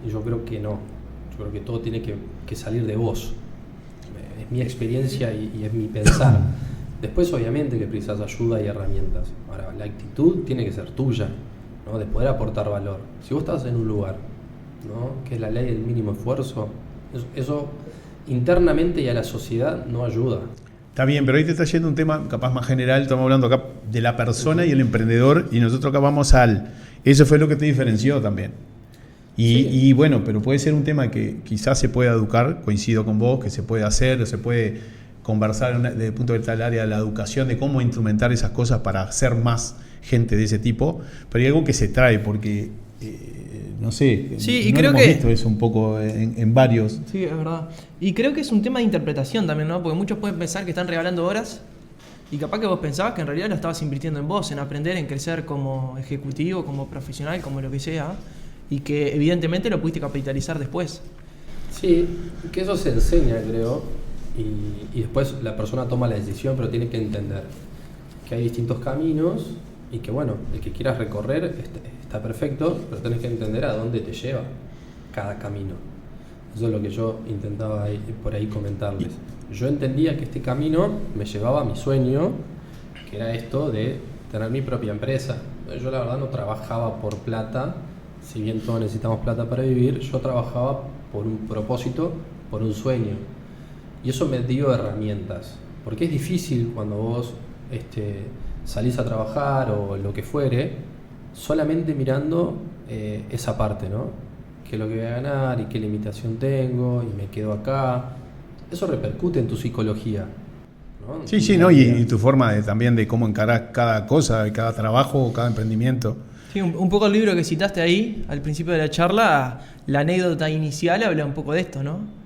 Y yo creo que no. Yo creo que todo tiene que salir de vos. Es mi experiencia y es mi pensar. Después obviamente que precisas ayuda y herramientas. Ahora, la actitud tiene que ser tuya, ¿no? De poder aportar valor. Si vos estás en un lugar, ¿no? Que es la ley del mínimo esfuerzo, eso internamente y a la sociedad no ayuda.
Está bien, pero ahí te está yendo un tema capaz más general. Estamos hablando acá de la persona y el emprendedor, y nosotros acá vamos al... Eso fue lo que te diferenció también. Y bueno, pero puede ser un tema que quizás se pueda educar, coincido con vos, que se puede hacer, o se puede conversar desde el punto de vista del área de la educación, de cómo instrumentar esas cosas para hacer más gente de ese tipo, pero hay algo que se trae, porque... no sé,
sí,
no
y creo
hemos
que
visto eso un poco en varios.
Sí, es verdad. Y creo que es un tema de interpretación también, ¿no? Porque muchos pueden pensar que están regalando horas y capaz que vos pensabas que en realidad lo estabas invirtiendo en vos, en aprender, en crecer como ejecutivo, como profesional, como lo que sea, y que evidentemente lo pudiste capitalizar después.
Sí, que eso se enseña, creo, y después la persona toma la decisión, pero tiene que entender que hay distintos caminos y que, bueno, el que quieras recorrer está perfecto, pero tenés que entender a dónde te lleva cada camino. Eso es lo que yo intentaba por ahí comentarles. Yo entendía que este camino me llevaba a mi sueño, que era esto de tener mi propia empresa. Yo la verdad no trabajaba por plata, si bien todos necesitamos plata para vivir, yo trabajaba por un propósito, por un sueño. Y eso me dio herramientas, porque es difícil cuando vos salís a trabajar o lo que fuere, solamente mirando esa parte, ¿no? Qué es lo que voy a ganar y qué limitación tengo y me quedo acá. Eso repercute en tu psicología, ¿no?
Sí, ¿no? Y tu forma también de cómo encarar cada cosa, cada trabajo, cada emprendimiento.
Sí, un poco el libro que citaste ahí al principio de la charla, la anécdota inicial habla un poco de esto, ¿no?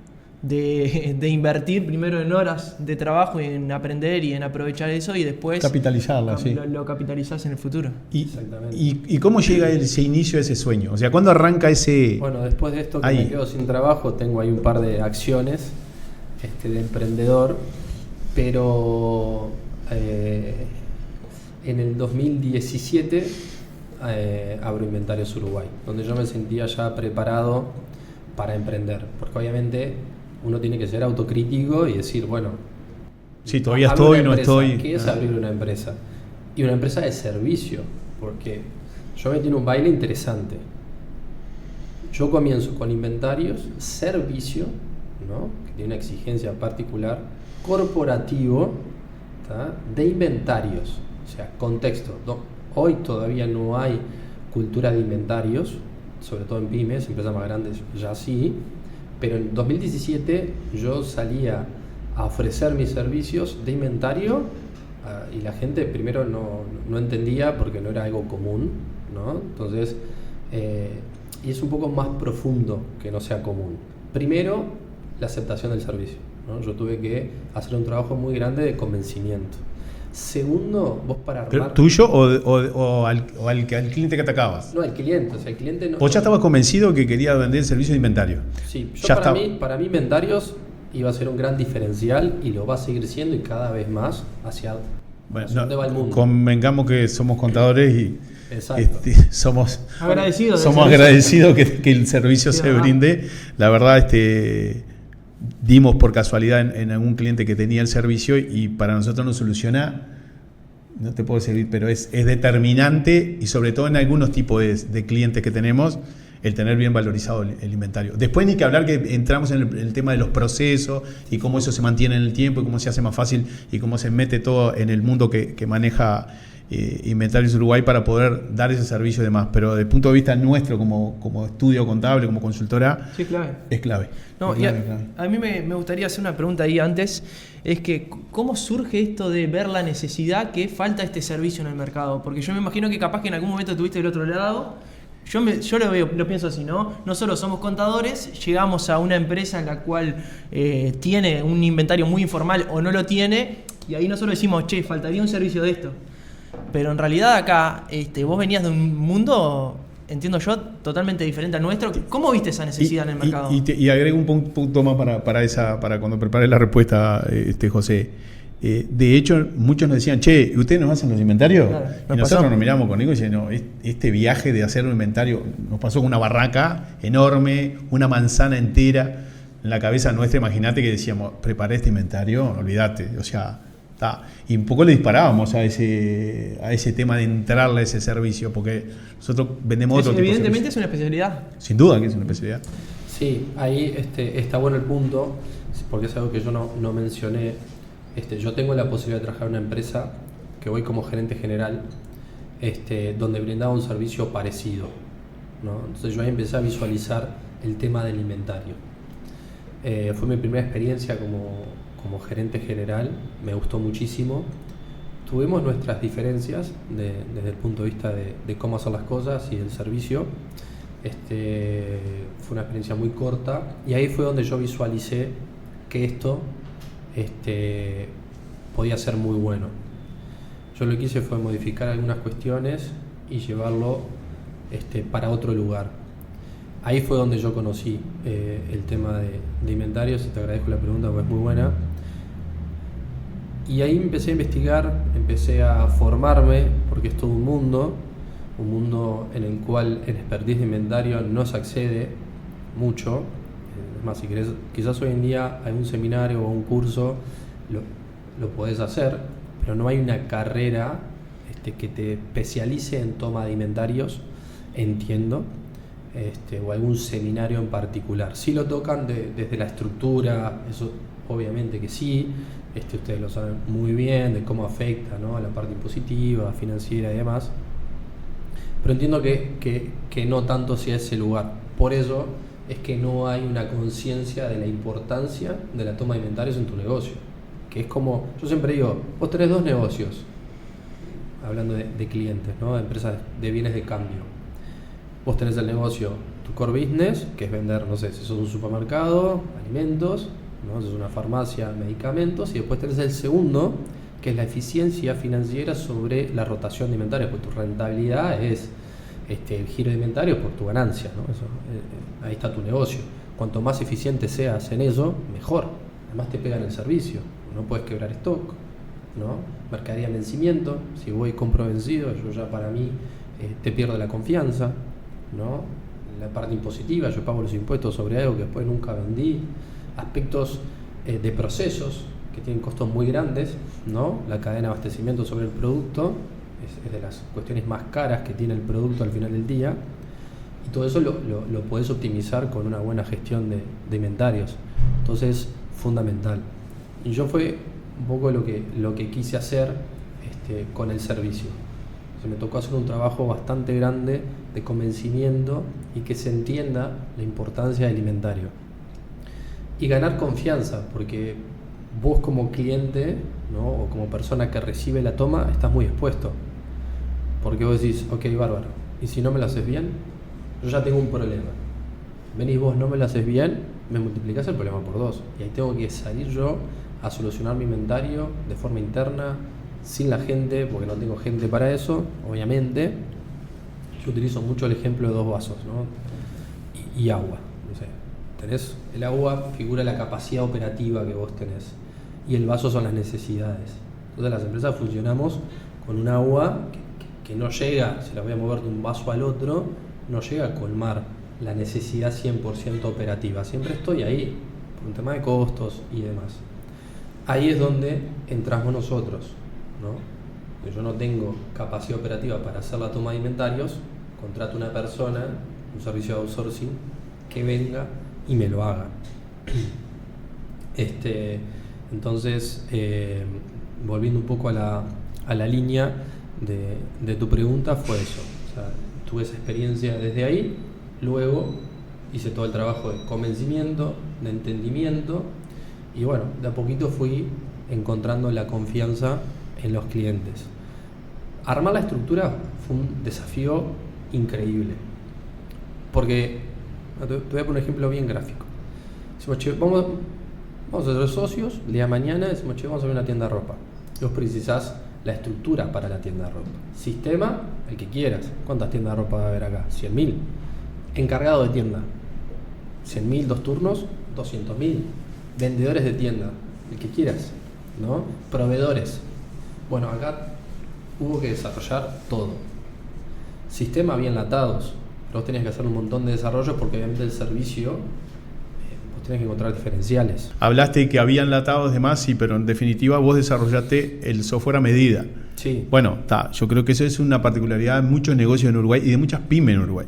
De invertir primero en horas de trabajo y en aprender y en aprovechar eso y después
capitalizarla,
lo capitalizás en el futuro.
Exactamente.
¿Y cómo llega ese inicio de ese sueño? O sea, ¿cuándo arranca ese...?
Bueno, después de esto que me quedo sin trabajo, tengo ahí un par de acciones de emprendedor, pero en el 2017 abro Inventarios Uruguay, donde yo me sentía ya preparado para emprender, porque obviamente uno tiene que ser autocrítico y decir, bueno,
sí, todavía estoy, no estoy.
¿Qué es abrir una empresa? Y una empresa de servicio, porque yo me tiene un baile interesante. Yo comienzo con inventarios, servicio, ¿no? Que tiene una exigencia particular, corporativo, ¿tá? De inventarios, o sea, contexto. Hoy todavía no hay cultura de inventarios, sobre todo en pymes, empresas más grandes ya sí, pero en 2017 yo salía a ofrecer mis servicios de inventario y la gente primero no entendía porque no era algo común, ¿no? Entonces, y es un poco más profundo que no sea común. Primero, la aceptación del servicio, ¿no? Yo tuve que hacer un trabajo muy grande de convencimiento. Segundo, vos para armar...
¿Tuyo o al cliente que atacabas?
No, al cliente, o sea, el cliente no...
¿Vos ya estabas convencido que quería vender el servicio de inventario?
Sí, para mí inventarios iba a ser un gran diferencial y lo va a seguir siendo y cada vez más hacia dónde va el mundo.
Convengamos que somos contadores y somos agradecidos que el servicio se brinde. La verdad, dimos por casualidad en algún cliente que tenía el servicio y para nosotros nos soluciona, no te puedo servir, pero es determinante y sobre todo en algunos tipos de clientes que tenemos, el tener bien valorizado el inventario. Después ni que hablar que entramos en el tema de los procesos y cómo eso se mantiene en el tiempo y cómo se hace más fácil y cómo se mete todo en el mundo que maneja Inventarios Uruguay para poder dar ese servicio y demás. Pero desde el punto de vista nuestro como estudio contable, como consultora,
sí, clave.
Es clave.
No, clave. A mí me gustaría hacer una pregunta ahí antes, es que ¿cómo surge esto de ver la necesidad que falta este servicio en el mercado? Porque yo me imagino que capaz que en algún momento estuviste del otro lado. Yo lo pienso así, ¿no? No solo somos contadores, llegamos a una empresa en la cual tiene un inventario muy informal o no lo tiene, y ahí no solo decimos, che, faltaría un servicio de esto. Pero en realidad acá vos venías de un mundo, entiendo yo, totalmente diferente al nuestro. ¿Cómo viste esa necesidad en el mercado?
Y agrego un punto más para cuando prepare la respuesta, José. De hecho, muchos nos decían, che, ¿ustedes nos hacen los inventarios? Claro, y nosotros nos miramos con Nico y decíamos, no, este viaje de hacer un inventario nos pasó con una barraca enorme, una manzana entera en la cabeza nuestra. Imagínate que decíamos, preparé este inventario, olvídate, o sea, está. Y un poco le disparábamos a ese tema de entrarle a ese servicio, porque nosotros vendemos otro tipo de servicio.
Evidentemente es una especialidad.
Sin duda que es una especialidad.
Sí, ahí está bueno el punto, porque es algo que yo no mencioné. yo tengo la posibilidad de trabajar en una empresa que voy como gerente general, donde brindaba un servicio parecido, ¿no? Entonces yo ahí empecé a visualizar el tema del inventario. Fue mi primera experiencia como gerente general, me gustó muchísimo. Tuvimos nuestras diferencias desde el punto de vista de cómo hacer las cosas y del servicio. Fue una experiencia muy corta y ahí fue donde yo visualicé que esto podía ser muy bueno. Yo lo que hice fue modificar algunas cuestiones y llevarlo para otro lugar. Ahí fue donde yo conocí el tema de inventarios, y te agradezco la pregunta porque es muy buena. Y ahí empecé a investigar, empecé a formarme, porque es todo un mundo en el cual el expertise de inventario no se accede mucho. Es más, si querés, quizás hoy en día hay un seminario o un curso, lo podés hacer, pero no hay una carrera que te especialice en toma de inventarios, entiendo, o algún seminario en particular. Sí lo tocan desde la estructura, eso obviamente que sí, ustedes lo saben muy bien, de cómo afecta, ¿no?, a la parte impositiva, financiera y demás, pero entiendo que no tanto sea ese lugar. Por eso es que no hay una conciencia de la importancia de la toma de inventarios en tu negocio, que es como, yo siempre digo, vos tenés 2 negocios, hablando de clientes, ¿no?, de empresas de bienes de cambio. Vos tenés el negocio, tu core business, que es vender, no sé, si sos un supermercado, alimentos, ¿no?, si es una farmacia, medicamentos, y después tenés el segundo, que es la eficiencia financiera sobre la rotación de inventarios, pues tu rentabilidad es el giro de inventarios por tu ganancia, ¿no? Eso, ahí está tu negocio. Cuanto más eficiente seas en eso, mejor. Además te pegan el servicio, no puedes quebrar stock, ¿no? Mercadería en vencimiento, si voy y compro vencido, yo ya para mí te pierdo la confianza, ¿no? La parte impositiva, yo pago los impuestos sobre algo que después nunca vendí. Aspectos de procesos que tienen costos muy grandes, ¿no? La cadena de abastecimiento sobre el producto es de las cuestiones más caras que tiene el producto al final del día, y todo eso lo podés optimizar con una buena gestión de inventarios. Entonces, fundamental. Y yo fue un poco lo que quise hacer con el servicio. O sea, me tocó hacer un trabajo bastante grande de convencimiento y que se entienda la importancia del inventario. Y ganar confianza, porque vos como cliente, ¿no?, o como persona que recibe la toma, estás muy expuesto. Porque vos decís, ok, bárbaro, y si no me lo haces bien, yo ya tengo un problema. Venís vos, no me lo haces bien, me multiplicás el problema por 2. Y ahí tengo que salir yo a solucionar mi inventario de forma interna, sin la gente, porque no tengo gente para eso, obviamente. Yo utilizo mucho el ejemplo de 2 vasos, ¿no?, y agua. No sé, tenés el agua, figura la capacidad operativa que vos tenés, y el vaso son las necesidades. Entonces las empresas funcionamos con un agua que no llega, si la voy a mover de un vaso al otro, no llega a colmar la necesidad 100% operativa. Siempre estoy ahí, por un tema de costos y demás. Ahí es donde entramos nosotros, ¿no? Yo no tengo capacidad operativa para hacer la toma de inventarios, contrato una persona, un servicio de outsourcing, que venga y me lo haga. Entonces, volviendo un poco a la línea de tu pregunta, fue eso. O sea, tuve esa experiencia desde ahí, luego hice todo el trabajo de convencimiento, de entendimiento, y bueno, de a poquito fui encontrando la confianza en los clientes. Armar la estructura fue un desafío increíble, porque te voy a poner un ejemplo bien gráfico. Decimos, che, vamos a ser socios, el día de mañana decimos, che, vamos a abrir una tienda de ropa. Vos precisás la estructura para la tienda de ropa. Sistema, el que quieras. ¿Cuántas tiendas de ropa va a haber acá? 100.000. Encargado de tienda, 100.000, 2 turnos, 200.000. Vendedores de tienda, el que quieras, ¿no? Proveedores. Bueno, acá hubo que desarrollar todo. Sistema bien enlatados, pero vos tenías que hacer un montón de desarrollos porque obviamente el servicio, vos tenés que encontrar diferenciales.
Hablaste que había enlatados demás, sí, pero en definitiva vos desarrollaste el software a medida.
Sí.
Bueno, yo creo que eso es una particularidad de muchos negocios en Uruguay y de muchas pymes en Uruguay,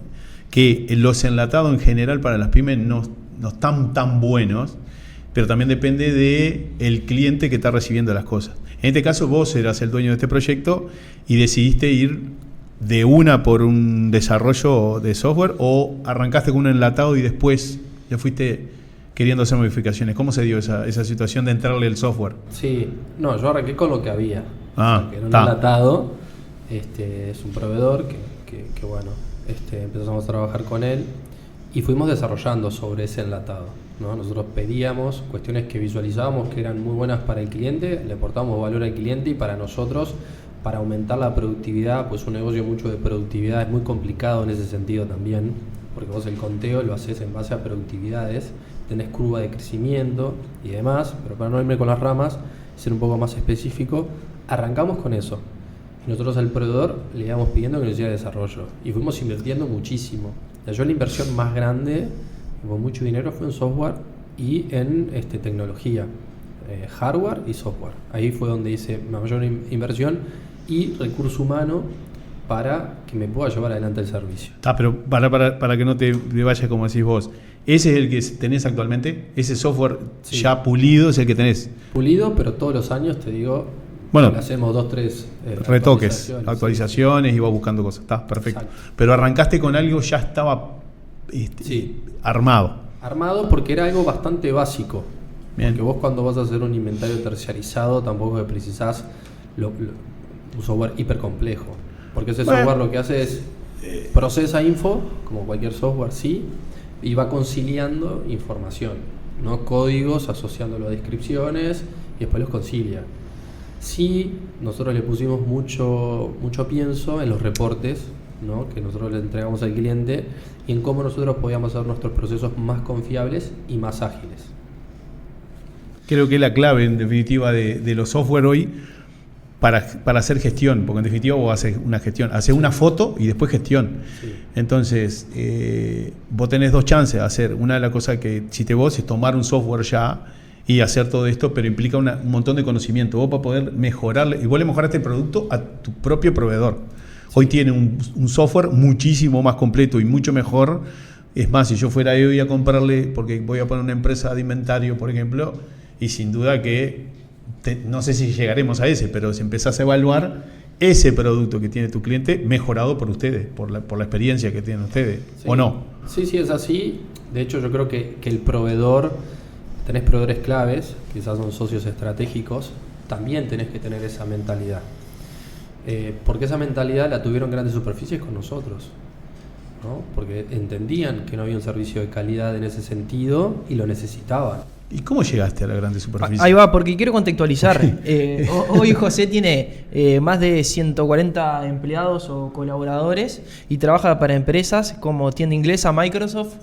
que los enlatados en general para las pymes no están tan buenos. pero también depende del cliente que está recibiendo las cosas. En este caso vos eras el dueño de este proyecto y decidiste ir de una por un desarrollo de software, o arrancaste con un enlatado y después ya fuiste queriendo hacer modificaciones. ¿Cómo se dio esa situación de entrarle el software?
Sí, no, yo arranqué con lo que había. Que era un
ta.
enlatado, es un proveedor que bueno, empezamos a trabajar con él y fuimos desarrollando sobre ese enlatado, ¿no? Nosotros pedíamos cuestiones que visualizábamos que eran muy buenas para el cliente, le aportábamos valor al cliente, y para nosotros, para aumentar la productividad, pues un negocio mucho de productividad es muy complicado en ese sentido también, porque vos el conteo lo haces en base a productividades, tenés curva de crecimiento y demás, pero para no irme con las ramas, ser un poco más específico, arrancamos con eso. Y nosotros al proveedor le íbamos pidiendo que nos hiciera desarrollo y fuimos invirtiendo muchísimo. Yo la inversión más grande, con mucho dinero, fue en software y en tecnología, hardware y software. Ahí fue donde hice mayor inversión y recurso humano para que me pueda llevar adelante el servicio.
Pero para que no te vayas como decís vos, ¿ese es el que tenés actualmente? ¿Ese software ya pulido es el que tenés?
Pulido, pero todos los años te digo, hacemos 2, 3
retoques, actualizaciones, y vas buscando cosas. Está perfecto. Exacto. Pero arrancaste con algo ya estaba armado. Armado
porque era algo bastante básico.
Bien.
Porque vos cuando vas a hacer un inventario terciarizado tampoco precisás un software hiper complejo. Porque ese software lo que hace es procesa info, como cualquier software y va conciliando información, no códigos, asociándolo a descripciones y después los concilia. Sí, nosotros le pusimos mucho pienso en los reportes, ¿no? Que nosotros le entregamos al cliente, y en cómo nosotros podíamos hacer nuestros procesos más confiables y más ágiles.
Creo que es la clave, en definitiva, de los software hoy para hacer gestión, porque en definitiva vos haces una gestión, haces una foto y después gestión. Sí. Entonces, vos tenés dos chances de hacer. Una de las cosas que hiciste vos es tomar un software ya y hacer todo esto, pero implica un montón de conocimiento. Vos para poder mejorarle, y vos le mejoraste el producto a tu propio proveedor. Hoy tiene un software muchísimo más completo y mucho mejor. Es más, si yo fuera hoy a comprarle, porque voy a poner una empresa de inventario, por ejemplo, y sin duda que no sé si llegaremos a ese, pero si empezás a evaluar ese producto que tiene tu cliente mejorado por ustedes, por la experiencia que tienen ustedes, ¿o no?
Sí, es así. De hecho, yo creo que el proveedor, tenés proveedores claves, quizás son socios estratégicos, también tenés que tener esa mentalidad. Porque esa mentalidad la tuvieron Grandes Superficies con nosotros, ¿no? Porque entendían que no había un servicio de calidad en ese sentido y lo necesitaban.
¿Y cómo llegaste a la Grandes Superficies?
Ahí va, porque quiero contextualizar. Hoy José tiene más de 140 empleados o colaboradores y trabaja para empresas como Tienda Inglesa, Microsoft,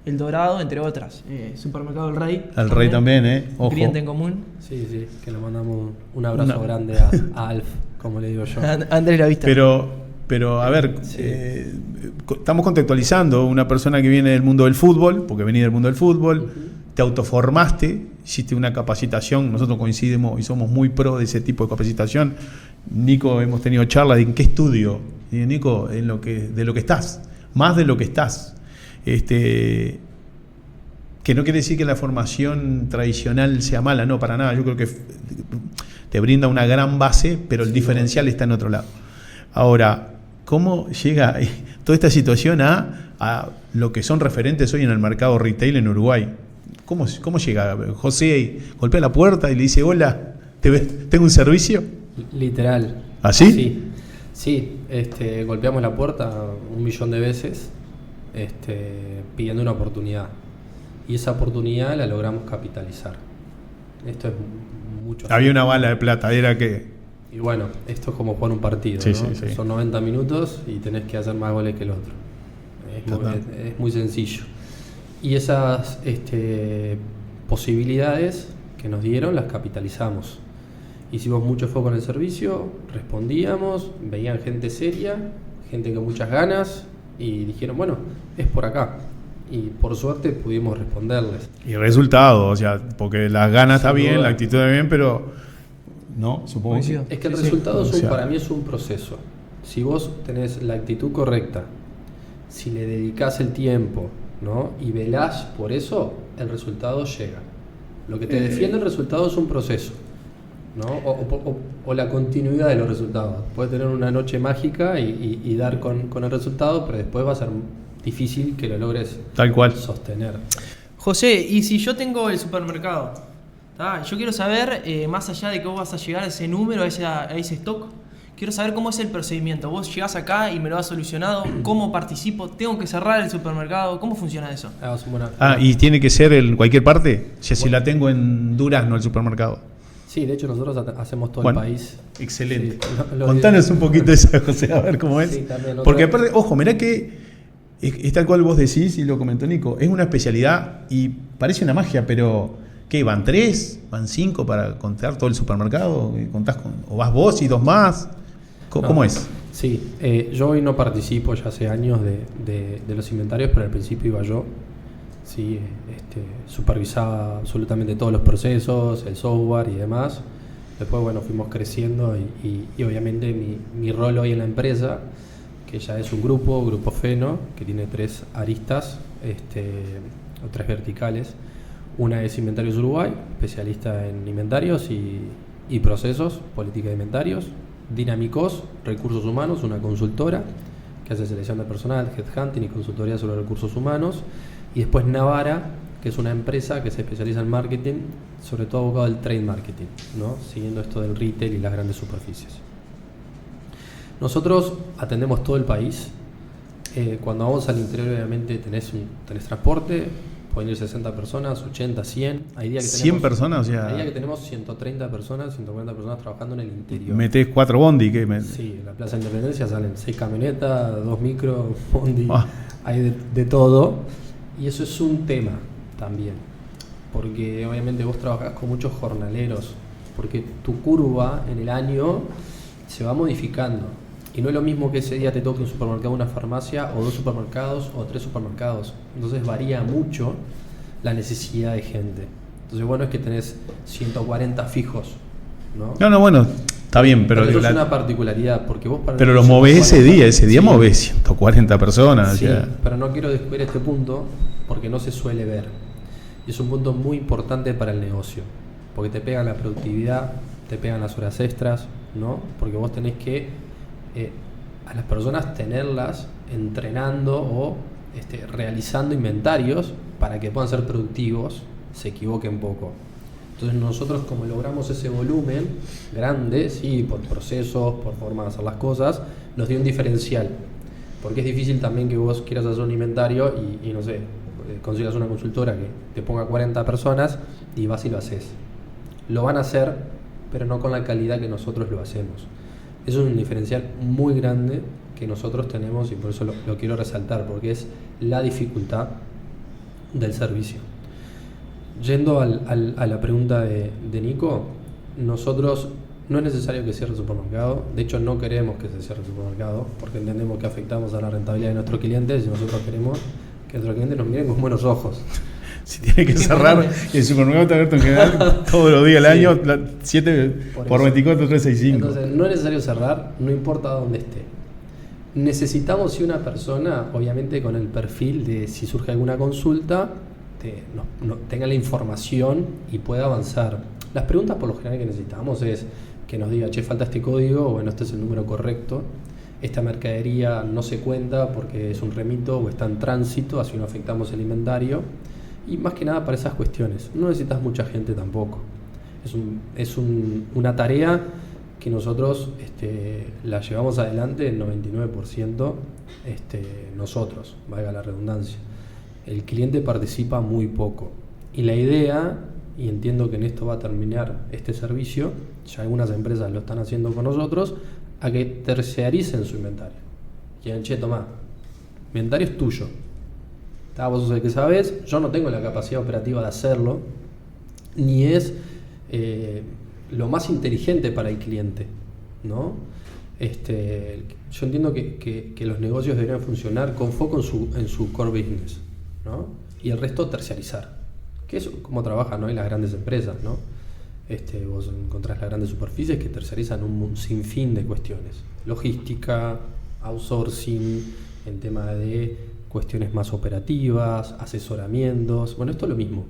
El Dorado, entre otras. Supermercado El Rey.
El Rey también, Ojo.
Cliente en común.
Sí, que le mandamos un abrazo grande a Alf, como le digo yo.
Andrés La Vista.
Pero a ver, estamos contextualizando una persona que viene del mundo del fútbol, porque venía del mundo del fútbol, te autoformaste, hiciste una capacitación, nosotros coincidimos y somos muy pro de ese tipo de capacitación. Nico, hemos tenido charlas de en qué estudio. Y Nico, de lo que estás, más de lo que estás. Que no quiere decir que la formación tradicional sea mala, no, para nada. Yo creo que te brinda una gran base, pero el diferencial está en otro lado. Ahora, ¿cómo llega toda esta situación a lo que son referentes hoy en el mercado retail en Uruguay? ¿Cómo llega? José golpea la puerta y le dice, hola, ¿tengo un servicio?
Literal.
¿Así?
Sí, golpeamos la puerta 1.000.000 de veces pidiendo una oportunidad. Y esa oportunidad la logramos capitalizar. Esto es mucho.
Había una bala de plata, era que...
Y bueno, esto es como jugar un partido,
sí,
¿no?
Sí.
Son 90 minutos y tenés que hacer más goles que el otro. Es muy sencillo. Y esas posibilidades que nos dieron las capitalizamos. Hicimos mucho foco en el servicio, respondíamos, veían gente seria, gente con muchas ganas y dijeron, bueno, es por acá. Y por suerte pudimos responderles.
Y resultado, o sea, porque las ganas está bien,
duda.
la actitud está bien, pero no, supongo que...
Es que el resultado para mí es un proceso. Si vos tenés la actitud correcta, si le dedicás el tiempo, ¿no? Y velás por eso, el resultado llega. Lo que te defiende el resultado es un proceso, ¿no? O la continuidad de los resultados. Puedes tener una noche mágica y dar con el resultado, pero después va a ser difícil que lo logres
tal cual
sostener.
José, y si yo tengo el supermercado, yo quiero saber, más allá de que vos vas a llegar a ese número, a ese stock, quiero saber cómo es el procedimiento. Vos llegás acá y me lo has solucionado, ¿cómo participo? ¿Tengo que cerrar el supermercado? ¿Cómo funciona eso?
¿Y tiene que ser en cualquier parte? Si la tengo en Durazno, el supermercado.
Sí, de hecho nosotros hacemos todo el país.
Excelente. Sí, contanos un poquito eso, José, a ver cómo es. Sí, también, porque aparte, ojo, mirá que es tal cual vos decís y lo comentó Nico, es una especialidad y parece una magia, pero ¿qué? ¿Van 3? ¿Van 5 para contar todo el supermercado? ¿Contás ¿O vas vos y 2 más? ¿Cómo es?
Sí, yo hoy no participo ya hace años de los inventarios, pero al principio iba yo. Sí, supervisaba absolutamente todos los procesos, el software y demás. Después, bueno, fuimos creciendo y obviamente mi rol hoy en la empresa, que ya es un grupo Feno, que tiene 3 aristas, o 3 verticales. Una es Inventarios Uruguay, especialista en inventarios y procesos, política de inventarios. Dinámicos, recursos humanos, una consultora que hace selección de personal, headhunting y consultoría sobre recursos humanos. Y después Navara, que es una empresa que se especializa en marketing, sobre todo abocado al trade marketing, ¿no? Siguiendo esto del retail y las grandes superficies. Nosotros atendemos todo el país. Cuando vamos al interior, obviamente tenés transporte. Pueden ir 60 personas, 80, 100. Hay días que tenemos,
100 personas, o sea.
Hay días que tenemos 130 personas, 140 personas trabajando en el interior.
Metés 4 bondi.
Sí, en la Plaza de Independencia salen 6 camionetas, 2 micros, bondi. Hay de todo. Y eso es un tema también. Porque obviamente vos trabajás con muchos jornaleros. Porque tu curva en el año se va modificando. Y no es lo mismo que ese día te toque un supermercado, una farmacia, o 2 supermercados, o 3 supermercados. Entonces varía mucho la necesidad de gente. Entonces, bueno, es que tenés 140 fijos, ¿no?
No, bueno, está bien, pero
eso es una particularidad, porque vos
pero lo movés ese día sí, movés 140 personas.
Sí, pero no quiero descubrir este punto, porque no se suele ver. Y es un punto muy importante para el negocio, porque te pegan la productividad, te pegan las horas extras, ¿no? Porque vos tenés que a las personas tenerlas entrenando o realizando inventarios para que puedan ser productivos, se equivoquen poco. Entonces nosotros, como logramos ese volumen grande, sí, por procesos, por forma de hacer las cosas, nos dio un diferencial. Porque es difícil también que vos quieras hacer un inventario y no sé, consigas una consultora que te ponga 40 personas y vas y lo haces. Lo van a hacer, pero no con la calidad que nosotros lo hacemos. Eso es un diferencial muy grande que nosotros tenemos y por eso lo quiero resaltar, porque es la dificultad del servicio. Yendo a la pregunta de Nico, nosotros no es necesario que cierre el supermercado. De hecho, no queremos que se cierre el supermercado porque entendemos que afectamos a la rentabilidad de nuestros clientes y nosotros queremos que nuestros clientes nos miren con buenos ojos.
Si tiene que cerrar, el supermercado está abierto en general todos los días del año, 7 por 24, 365.
Entonces, no es necesario cerrar, no importa dónde esté. Necesitamos si una persona, obviamente con el perfil de si surge alguna consulta, tenga la información y pueda avanzar. Las preguntas por lo general que necesitamos es que nos diga, che, falta este código, bueno, este es el número correcto, esta mercadería no se cuenta porque es un remito o está en tránsito, así no afectamos el inventario. Y más que nada para esas cuestiones. No necesitas mucha gente tampoco. Es una tarea que nosotros la llevamos adelante el 99% nosotros, valga la redundancia. El cliente participa muy poco. Y la idea, y entiendo que en esto va a terminar este servicio, ya algunas empresas lo están haciendo con nosotros, a que terciaricen su inventario. Digan, che, tomá, inventario es tuyo. Vos sos el que sabés, yo no tengo la capacidad operativa de hacerlo, ni es lo más inteligente para el cliente, ¿no? Yo entiendo que los negocios deberían funcionar con foco en su core business, ¿no? Y el resto terciarizar, que es como trabajan hoy las grandes empresas, ¿no? Vos encontrás las grandes superficies que terciarizan un sinfín de cuestiones, logística, outsourcing, en tema de cuestiones más operativas, asesoramientos, bueno, esto es lo mismo.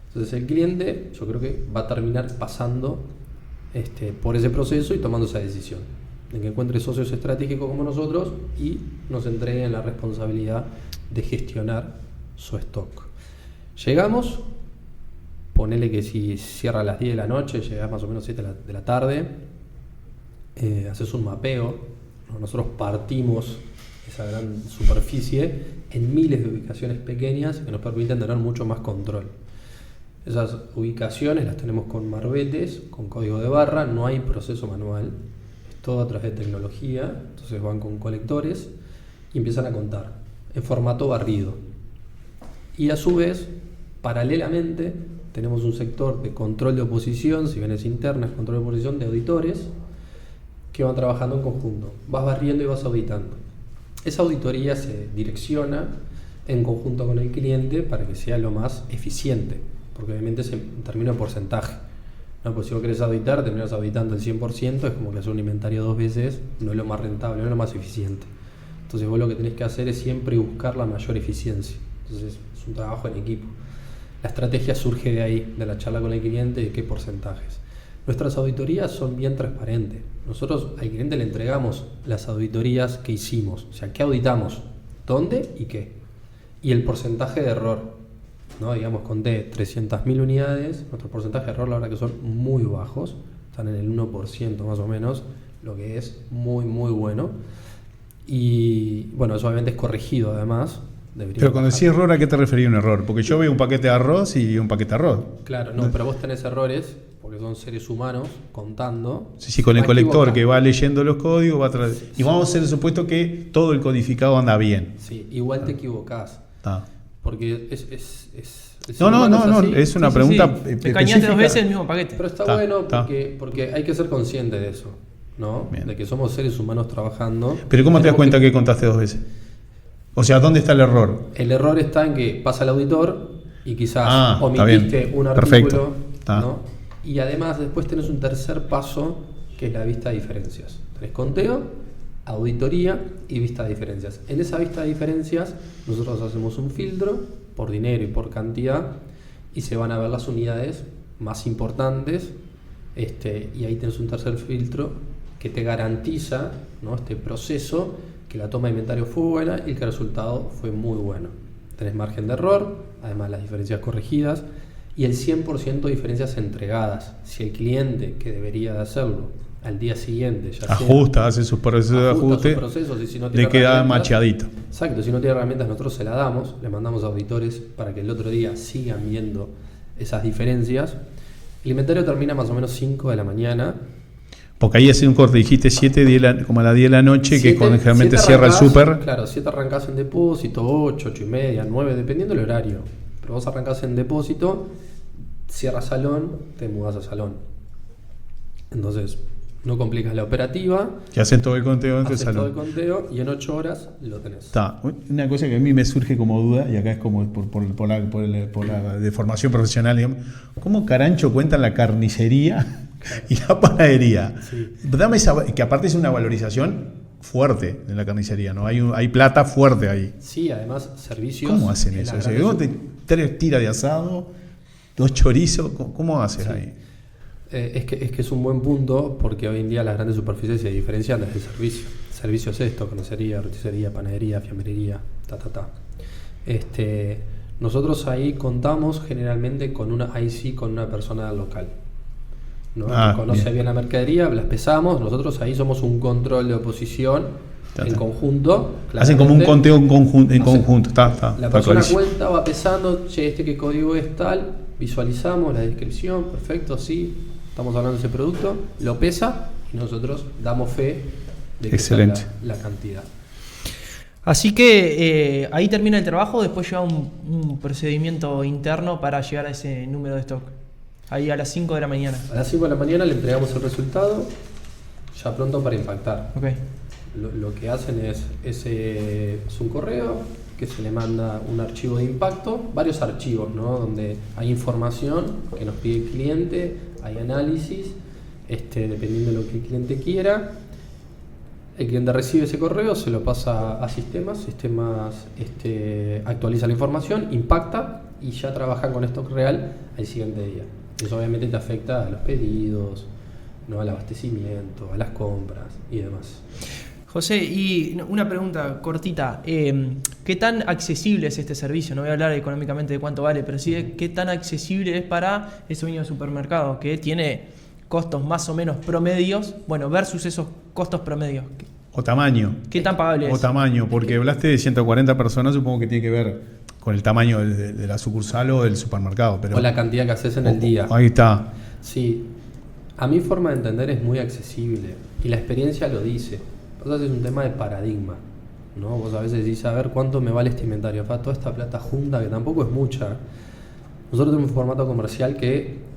Entonces el cliente, yo creo que va a terminar pasando por ese proceso y tomando esa decisión de que encuentre socios estratégicos como nosotros y nos entreguen la responsabilidad de gestionar su stock. Llegamos, ponele que si cierra a las 10 de la noche, llegás más o menos 7 de la tarde, haces un mapeo, ¿no? Nosotros partimos esa gran superficie en miles de ubicaciones pequeñas que nos permiten tener mucho más control. Esas ubicaciones las tenemos con marbetes, con código de barra, no hay proceso manual, es todo a través de tecnología, entonces van con colectores y empiezan a contar en formato barrido. Y a su vez, paralelamente, tenemos un sector de control de oposición, si bien es interna, es control de oposición de auditores que van trabajando en conjunto. Vas barriendo y vas auditando. Esa auditoría se direcciona en conjunto con el cliente para que sea lo más eficiente, porque obviamente se termina en porcentaje, ¿no? Pues si vos querés auditar, terminas auditando el 100%, es como que hacer un inventario 2 veces, no es lo más rentable, no es lo más eficiente. Entonces vos lo que tenés que hacer es siempre buscar la mayor eficiencia. Entonces es un trabajo en equipo. La estrategia surge de ahí, de la charla con el cliente, de qué porcentajes. Nuestras auditorías son bien transparentes. Nosotros al cliente le entregamos las auditorías que hicimos, o sea, qué auditamos, dónde y qué. Y el porcentaje de error, ¿no? Digamos, conté 300.000 unidades, nuestros porcentajes de error la verdad que son muy bajos, están en el 1% más o menos, lo que es muy muy bueno. Y bueno, eso obviamente es corregido además.
Pero cuando decís error, ¿a qué te referís un error? Porque yo veo un paquete de arroz y un paquete de arroz.
Claro, no, pero vos tenés errores, porque son seres humanos contando.
Sí, con el colector que va leyendo los códigos, va sí, y vamos a hacer el supuesto que todo el codificado anda bien.
Sí, igual te equivocás. Porque es
no, es una pregunta.
Te cañaste 2 veces el mismo paquete.
Pero está bueno porque hay que ser consciente de eso, ¿no? Bien. De que somos seres humanos trabajando.
Pero ¿cómo te das cuenta que contaste 2 veces? O sea, ¿dónde está el error?
El error está en que pasa el auditor y quizás omitiste un artículo, ¿no? Y además después tenés un tercer paso que es la vista de diferencias. Tenés conteo, auditoría y vista de diferencias. En esa vista de diferencias nosotros hacemos un filtro por dinero y por cantidad y se van a ver las unidades más importantes, y ahí tenés un tercer filtro que te garantiza, ¿no? Este proceso, que la toma de inventario fue buena y que el resultado fue muy bueno. Tenés margen de error, además las diferencias corregidas y el 100% de diferencias entregadas. Si el cliente, que debería de hacerlo al día siguiente, ya
ajusta, hace sus procesos de ajuste,
y si no tiene
le queda macheadito.
Exacto, si no tiene herramientas nosotros se la damos, le mandamos a auditores para que el otro día sigan viendo esas diferencias. El inventario termina más o menos 5 de la mañana.
Porque ahí hace un corte, dijiste 7, como a las 10 de la noche, que cuando generalmente cierra el súper.
Claro, 7 arrancás en depósito, 8, 8 y media, 9, dependiendo del horario. Pero vos arrancás en depósito, cierras salón, te mudás a salón. Entonces, no complicas la operativa.
Que hacen todo el conteo
en salón. Todo el conteo y en 8 horas lo tenés.
Está. Una cosa que a mí me surge como duda, y acá es como por la deformación profesional, digamos, ¿cómo carancho cuentan la carnicería y la panadería? Sí. Dame que aparte es una valorización fuerte en la carnicería, ¿no? Hay plata fuerte ahí.
Sí, además servicios.
¿Cómo hacen eso? O sea, 3 tiras de asado, 2 chorizos, ¿cómo haces ahí?
Es que es un buen punto, porque hoy en día las grandes superficies se diferencian desde el servicio. Servicio es esto: carnicería, roticería, panadería, fiambrería, nosotros ahí contamos generalmente con una persona del local, ¿no? Que conoce bien la mercadería, las pesamos. Nosotros ahí somos un control de oposición en conjunto.
Hacen como un conteo en conjunto.
La persona cuenta, va pesando, qué código es tal, visualizamos la descripción, perfecto, sí, estamos hablando de ese producto, lo pesa y nosotros damos fe de que está la cantidad.
Así que ahí termina el trabajo, después lleva un procedimiento interno para llegar a ese número de stock. Ahí a las 5 de la mañana.
A las 5 de la mañana le entregamos el resultado, ya pronto para impactar.
Okay.
Lo que hacen es un correo que se le manda un archivo de impacto, varios archivos, ¿no? Donde hay información que nos pide el cliente, hay análisis, dependiendo de lo que el cliente quiera. El cliente recibe ese correo, se lo pasa a sistemas actualiza la información, impacta y ya trabajan con stock real al siguiente día. Eso obviamente te afecta a los pedidos, ¿no? Al abastecimiento, a las compras y demás.
José, y una pregunta cortita. ¿Qué tan accesible es este servicio? No voy a hablar económicamente de cuánto vale, pero sí de qué tan accesible es para ese dueño de supermercado que tiene costos más o menos promedios, versus esos costos promedios.
O tamaño.
¿Qué tan pagable es?
O tamaño, porque hablaste de 140 personas, supongo que tiene que ver con el tamaño de la sucursal o del supermercado. Pero,
o la cantidad que haces en el día.
Ahí está.
Sí, a mi forma de entender es muy accesible y la experiencia lo dice. Entonces es un tema de paradigma, ¿no? Vos a veces decís, a ver, ¿cuánto me vale este inventario? Toda esta plata junta, que tampoco es mucha. Nosotros tenemos un formato comercial que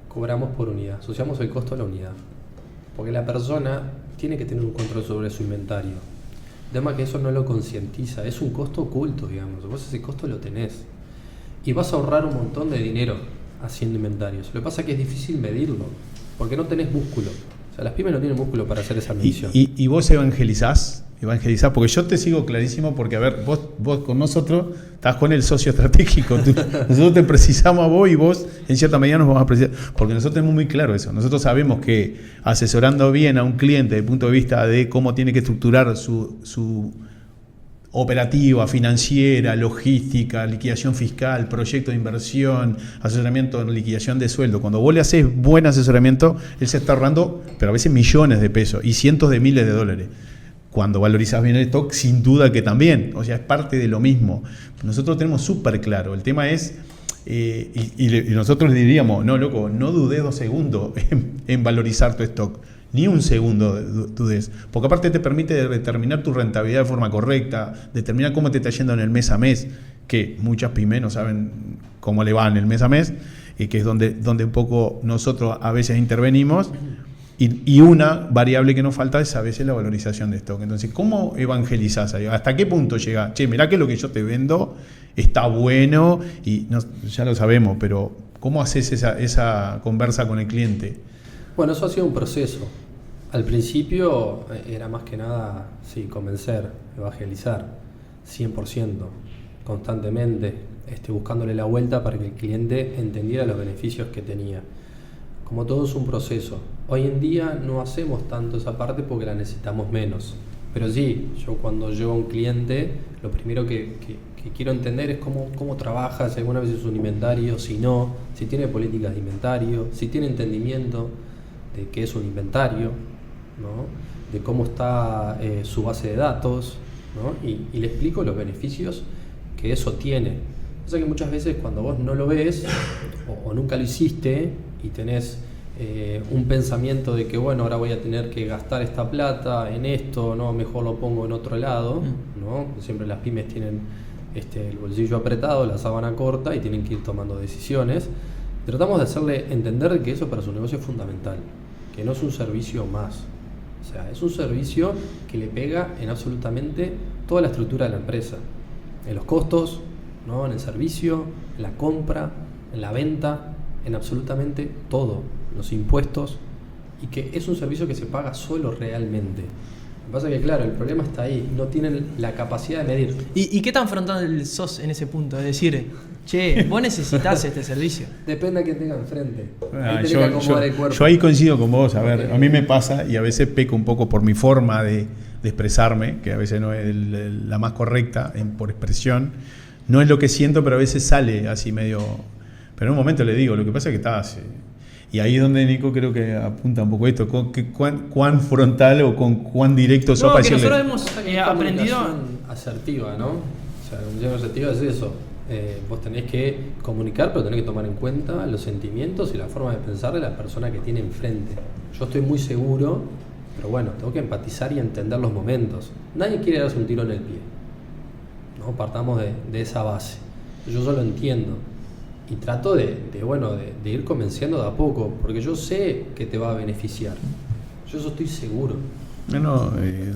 cobramos por unidad, asociamos el costo a la unidad. Porque la persona tiene que tener un control sobre su inventario. El tema es que eso no lo concientiza, es un costo oculto, digamos. Vos ese costo lo tenés. Y vas a ahorrar un montón de dinero haciendo inventarios. Lo que pasa es que es difícil medirlo, porque no tenés músculo. O sea, las pymes no tienen músculo para hacer esa medición.
¿Y vos evangelizás? Porque yo te sigo clarísimo, porque a ver, vos con nosotros estás con el socio estratégico. Nosotros te precisamos a vos y vos en cierta medida nos vamos a precisar. Porque nosotros tenemos muy claro eso. Nosotros sabemos que asesorando bien a un cliente desde el punto de vista de cómo tiene que estructurar su operativa, financiera, logística, liquidación fiscal, proyecto de inversión, asesoramiento, liquidación de sueldo. Cuando vos le haces buen asesoramiento, él se está ahorrando, pero a veces millones de pesos y cientos de miles de dólares. Cuando valorizas bien el stock, sin duda que también. O sea, es parte de lo mismo. Nosotros tenemos súper claro. El tema es, y nosotros le diríamos, no, loco, no dudes 2 segundos en valorizar tu stock. Ni un segundo dudes. Porque aparte te permite determinar tu rentabilidad de forma correcta, determinar cómo te está yendo en el mes a mes, que muchas pymes no saben cómo le van el mes a mes, y que es donde un poco nosotros a veces intervenimos. Y una variable que nos falta es a veces la valorización de stock. Entonces, ¿cómo evangelizás? ¿Hasta qué punto llega? Che, mirá que lo que yo te vendo está bueno y no, ya lo sabemos, pero ¿cómo haces esa conversa con el cliente?
Bueno, eso ha sido un proceso. Al principio era más que nada, sí, convencer, evangelizar, 100%, constantemente, buscándole la vuelta para que el cliente entendiera los beneficios que tenía. Como todo es un proceso. Hoy en día no hacemos tanto esa parte porque la necesitamos menos. Pero sí, yo cuando llego a un cliente, lo primero que quiero entender es cómo trabaja, si alguna vez es un inventario, si no, si tiene políticas de inventario, si tiene entendimiento de qué es un inventario, ¿no? De cómo está su base de datos, ¿no? Y le explico los beneficios que eso tiene. O sea que muchas veces cuando vos no lo ves o nunca lo hiciste y tenés un pensamiento de que bueno, ahora voy a tener que gastar esta plata en esto, no, mejor lo pongo en otro lado, ¿no? Siempre las pymes tienen el bolsillo apretado, la sábana corta y tienen que ir tomando decisiones. Tratamos de hacerle entender que eso para su negocio es fundamental, que no es un servicio más. O sea, es un servicio que le pega en absolutamente toda la estructura de la empresa, en los costos, ¿no? En el servicio, en la compra, en la venta, en absolutamente todo, los impuestos, y que es un servicio que se paga solo realmente. Lo que pasa es que, claro, el problema está ahí, no tienen la capacidad de medir.
¿Y qué tan frontal sos en ese punto? Es decir, che, vos necesitas este servicio.
Depende a quién tenga enfrente.
Yo ahí coincido con vos. A ver, a mí me pasa y a veces peco un poco por mi forma de expresarme, que a veces no es la más correcta por expresión. No es lo que siento, pero a veces sale así medio... Pero en un momento le digo, lo que pasa es que estás... Y ahí es donde Nico creo que apunta un poco esto, cuán frontal o con cuán directo sos para decirle...
Nosotros hemos aprendido...
asertiva, ¿no? O sea, la comunicación asertiva es eso. Vos tenés que comunicar, pero tenés que tomar en cuenta los sentimientos y la forma de pensar de la persona que tiene enfrente. Yo estoy muy seguro, pero bueno, tengo que empatizar y entender los momentos. Nadie quiere darse un tiro en el pie, ¿no? Partamos de esa base. Yo solo entiendo. Y trato de ir convenciendo de a poco, porque yo sé que te va a beneficiar. Yo eso estoy seguro.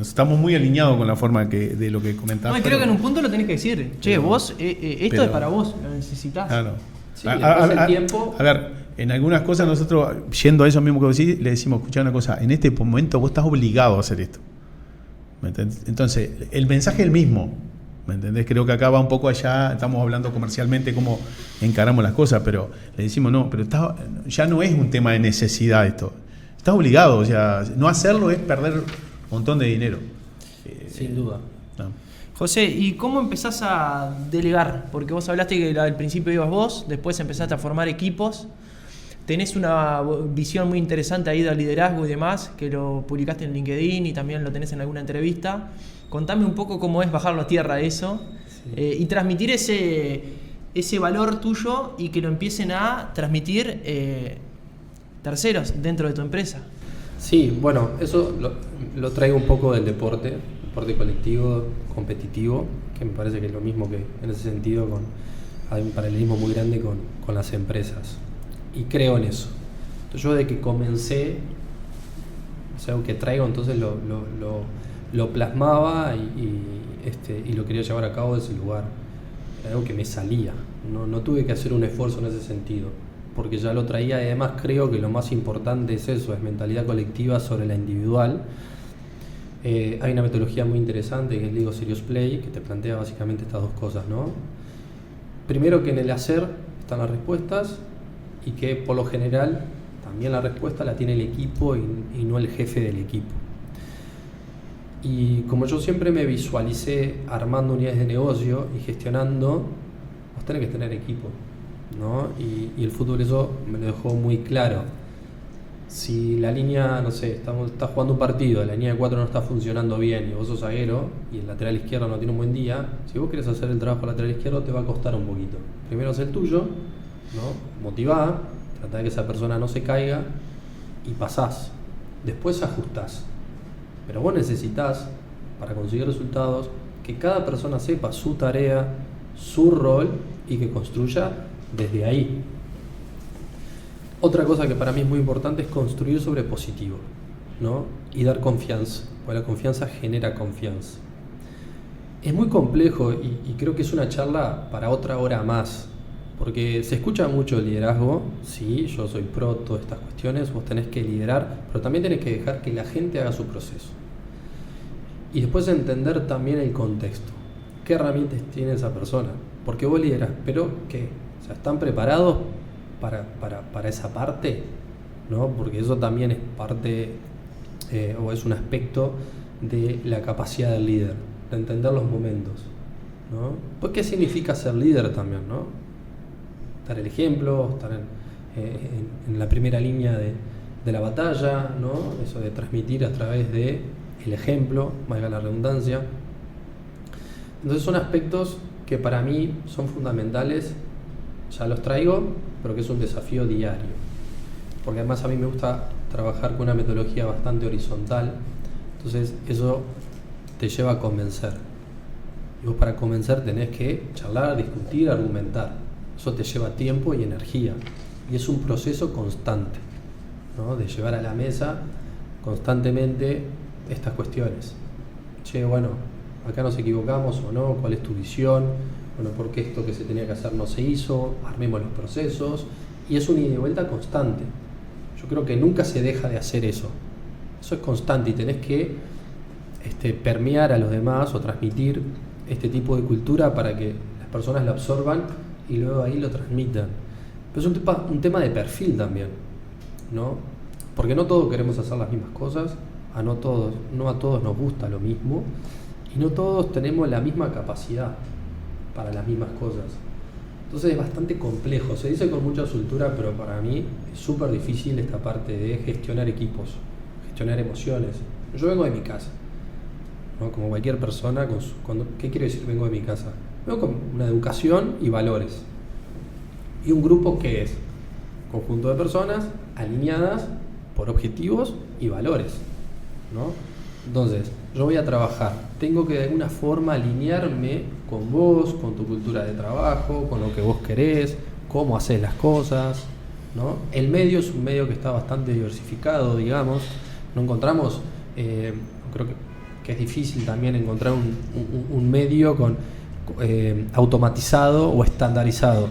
Estamos muy alineados con la forma de lo que comentaste.
No, creo que en un punto lo tenés que decir. Che, vos, esto es para vos, lo necesitás.
Claro.
Sí, el tiempo...
A ver, en algunas cosas nosotros, yendo a eso mismo que vos decís, le decimos, escuchá una cosa, en este momento vos estás obligado a hacer esto. ¿Me entendés? Entonces, el mensaje es el mismo. ¿Me entendés? Creo que acá va un poco allá, estamos hablando comercialmente cómo encaramos las cosas, pero le decimos, no, pero ya no es un tema de necesidad esto. Estás obligado, o sea, no hacerlo es perder un montón de dinero.
Sin duda.
No.
José, ¿y cómo empezás a delegar? Porque vos hablaste que al principio ibas vos, después empezaste a formar equipos. Tenés una visión muy interesante ahí del liderazgo y demás, que lo publicaste en LinkedIn y también lo tenés en alguna entrevista. Contame un poco cómo es bajarlo a tierra eso, sí. Y transmitir ese valor tuyo y que lo empiecen a transmitir terceros dentro de tu empresa.
Sí, bueno, eso lo traigo un poco del deporte colectivo, competitivo, que me parece que es lo mismo, que en ese sentido hay un paralelismo muy grande con las empresas. Y creo en eso. Entonces yo desde que comencé, o sea, que traigo, entonces lo plasmaba y lo quería llevar a cabo desde ese lugar. Era algo que me salía. No tuve que hacer un esfuerzo en ese sentido, porque ya lo traía. Y además creo que lo más importante es eso, es mentalidad colectiva sobre la individual. Hay una metodología muy interesante que es Lego Serious Play, que te plantea básicamente estas dos cosas, ¿no? Primero, que en el hacer están las respuestas, y que por lo general también la respuesta la tiene el equipo y no el jefe del equipo. Y como yo siempre me visualicé armando unidades de negocio y gestionando, vos tenés que tener equipo, ¿no? Y el fútbol eso me lo dejó muy claro. Si la línea, no sé, estás jugando un partido, la línea de 4 no está funcionando bien y vos sos zaguero y el lateral izquierdo no tiene un buen día, si vos querés hacer el trabajo lateral izquierdo te va a costar un poquito. Primero haz el tuyo, ¿no? Motivá, tratá de que esa persona no se caiga y pasás. Después ajustás. Pero vos necesitas, para conseguir resultados, que cada persona sepa su tarea, su rol y que construya desde ahí. Otra cosa que para mí es muy importante es construir sobre positivo, ¿no? Y dar confianza, porque la confianza genera confianza. Es muy complejo y creo que es una charla para otra hora más, porque se escucha mucho el liderazgo. Sí, yo soy pro todas estas cuestiones, vos tenés que liderar, pero también tenés que dejar que la gente haga su proceso. Y después entender también el contexto. ¿Qué herramientas tiene esa persona? Porque vos liderás, pero ¿qué? O sea, ¿están preparados para esa parte? ¿No? Porque eso también es parte, o es un aspecto de la capacidad del líder, de entender los momentos, ¿no? Pues, ¿qué significa ser líder también, ¿no? Dar el ejemplo, estar en la primera línea de la batalla, ¿no? Eso de transmitir a través de el ejemplo, valga la redundancia. Entonces son aspectos que para mí son fundamentales, ya los traigo, pero que es un desafío diario, porque además a mí me gusta trabajar con una metodología bastante horizontal, entonces eso te lleva a convencer, y vos para convencer tenés que charlar, discutir, argumentar. Eso te lleva tiempo y energía, y es un proceso constante, ¿no? De llevar a la mesa constantemente estas cuestiones. Che, bueno, acá nos equivocamos o no, ¿cuál es tu visión? Bueno, ¿por qué esto que se tenía que hacer no se hizo? Armemos los procesos, y es un ida y vuelta constante. Yo creo que nunca se deja de hacer eso. Eso es constante y tenés que permear a los demás o transmitir este tipo de cultura para que las personas lo absorban y luego ahí lo transmitan. Pero es un tema de perfil también, ¿no? Porque no todos queremos hacer las mismas cosas, no a todos nos gusta lo mismo y no todos tenemos la misma capacidad para las mismas cosas. Entonces es bastante complejo, se dice con mucha soltura, pero para mí es súper difícil esta parte de gestionar equipos, gestionar emociones. Yo vengo de mi casa, ¿no? Como cualquier persona, ¿qué quiero decir vengo de mi casa? Vengo con una educación y valores. Y un grupo que es conjunto de personas alineadas por objetivos y valores, ¿no? Entonces, yo voy a trabajar, tengo que de alguna forma alinearme con vos, con tu cultura de trabajo, con lo que vos querés, cómo haces las cosas, ¿no? El medio es un medio que está bastante diversificado, digamos. No encontramos, creo que es difícil también encontrar un medio automatizado o estandarizado,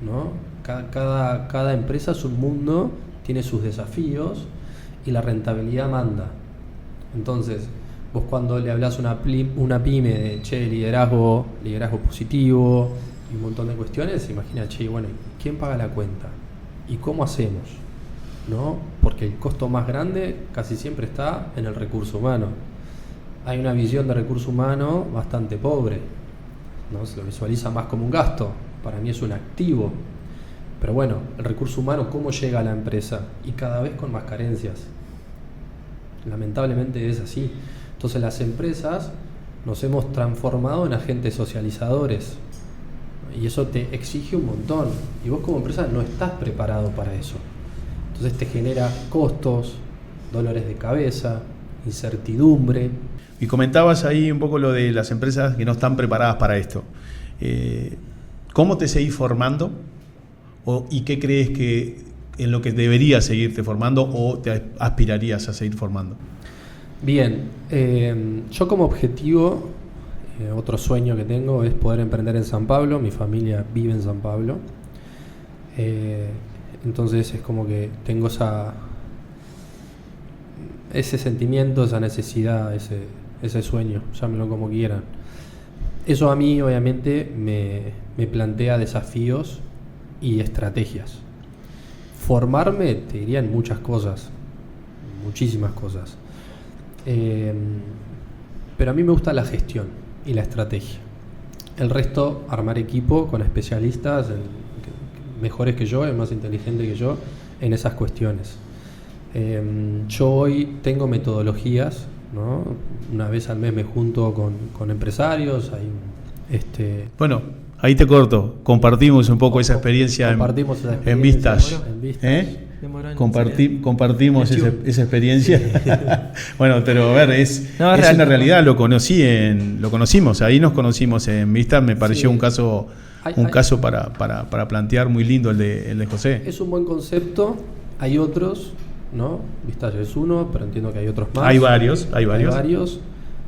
¿no? Cada empresa es un mundo, tiene sus desafíos y la rentabilidad manda. Entonces, vos cuando le hablas a una pyme de liderazgo positivo y un montón de cuestiones, imagina, bueno, ¿quién paga la cuenta? ¿Y cómo hacemos? ¿No? Porque el costo más grande casi siempre está en el recurso humano. Hay una visión de recurso humano bastante pobre, ¿no? Se lo visualiza más como un gasto. Para mí es un activo. Pero bueno, el recurso humano, ¿cómo llega a la empresa? Y cada vez con más carencias. Lamentablemente es así. Entonces las empresas nos hemos transformado en agentes socializadores. Y eso te exige un montón. Y vos como empresa no estás preparado para eso. Entonces te genera costos, dolores de cabeza, incertidumbre.
Y comentabas ahí un poco lo de las empresas que no están preparadas para esto. ¿Cómo te seguís formando? ¿Y qué crees que en lo que deberías seguirte formando o te aspirarías a seguir formando?
Bien, yo como objetivo, otro sueño que tengo es poder emprender en San Pablo. Mi familia vive en San Pablo. Entonces es como que tengo ese sentimiento, esa necesidad, ese sueño, llámenlo como quieran. Eso a mí obviamente me plantea desafíos y estrategias. Formarme, te diría, en muchas cosas, muchísimas cosas. Pero a mí me gusta la gestión y la estrategia. El resto, armar equipo con especialistas mejores que yo, más inteligentes que yo en esas cuestiones. Yo hoy tengo metodologías, ¿no? Una vez al mes me junto con empresarios.
Bueno, ahí te corto. Compartimos un poco esa experiencia en Vistage. Compartimos esa experiencia. Bueno, pero a ver, es una realidad. Lo conocimos. Ahí nos conocimos en Vistage. Me pareció un caso para plantear muy lindo el de José.
Es un buen concepto. Hay otros, ¿no? Vistage es uno, pero entiendo que hay otros más.
Hay varios.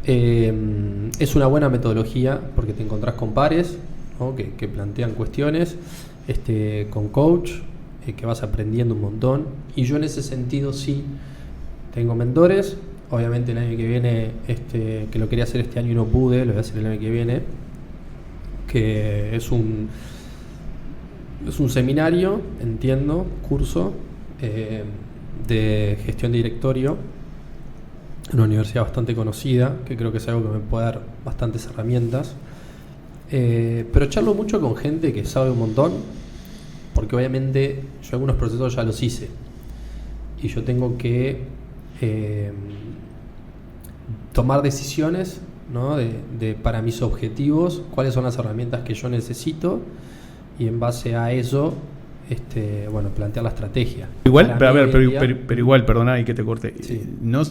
Es una buena metodología porque te encontrás con pares, ¿no? que plantean cuestiones, con coach, que vas aprendiendo un montón. Y yo en ese sentido sí tengo mentores. Obviamente el año que viene, que lo quería hacer este año y no pude, lo voy a hacer el año que viene, que es un seminario, entiendo, curso de gestión de directorio en una universidad bastante conocida, que creo que es algo que me puede dar bastantes herramientas. Pero charlo mucho con gente que sabe un montón, porque obviamente yo algunos procesos ya los hice y yo tengo que tomar decisiones, ¿no? para mis objetivos, cuáles son las herramientas que yo necesito y en base a eso plantear la estrategia.
Igual, pero igual, perdona y que te corte. Sí. No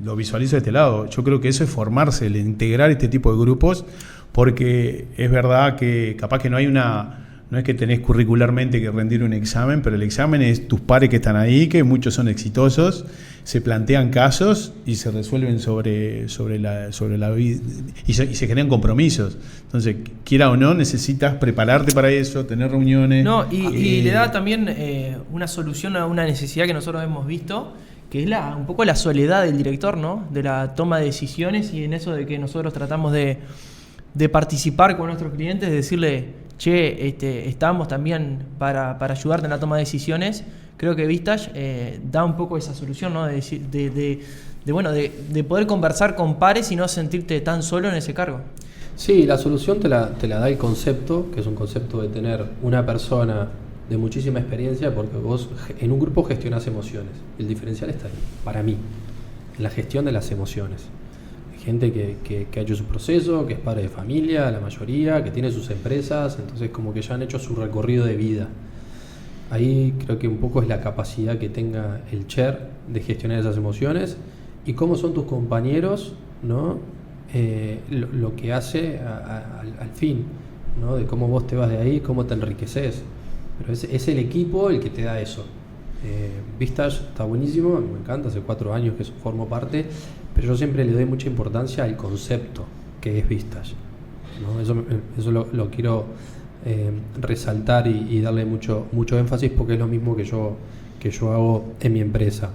lo visualizo de este lado. Yo creo que eso es formarse, el integrar este tipo de grupos, porque es verdad que capaz que no es que tenés curricularmente que rendir un examen, pero el examen es tus pares que están ahí, que muchos son exitosos, se plantean casos y se resuelven sobre la vida y se generan compromisos. Entonces, quiera o no, necesitas prepararte para eso, tener reuniones.
No, y le da también una solución a una necesidad que nosotros hemos visto, que es un poco la soledad del director, ¿no? De la toma de decisiones, y en eso de que nosotros tratamos de participar con nuestros clientes, de decirle, estamos también para ayudarte en la toma de decisiones. Creo que Vistage da un poco esa solución, ¿no? De poder conversar con pares y no sentirte tan solo en ese cargo.
Sí, la solución te la da el concepto, que es un concepto de tener una persona de muchísima experiencia, porque vos en un grupo gestionás emociones. El diferencial está ahí, para mí, en la gestión de las emociones. Gente que ha hecho su proceso, que es padre de familia, la mayoría, que tiene sus empresas, entonces como que ya han hecho su recorrido de vida. Ahí creo que un poco es la capacidad que tenga el chair de gestionar esas emociones y cómo son tus compañeros, ¿no? Lo que hace al fin, ¿no? De cómo vos te vas de ahí, cómo te enriqueces. Pero es el equipo el que te da eso. Vistage está buenísimo, me encanta, hace 4 años que formo parte, pero yo siempre le doy mucha importancia al concepto que es Vistage, ¿no? Eso lo quiero resaltar y darle mucho énfasis, porque es lo mismo que yo hago en mi empresa.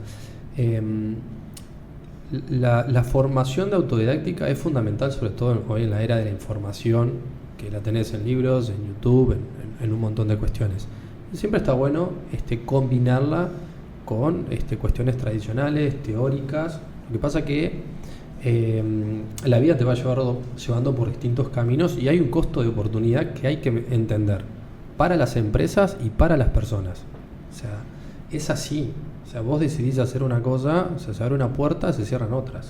La formación de autodidáctica es fundamental, sobre todo hoy en la era de la información, que la tenés en libros, en YouTube, en un montón de cuestiones. Y siempre está bueno combinarla con cuestiones tradicionales, teóricas. Lo que pasa que la vida te va llevando por distintos caminos, y hay un costo de oportunidad que hay que entender para las empresas y para las personas. O sea, es así. O sea, vos decidís hacer una cosa, o sea, se abre una puerta, se cierran otras.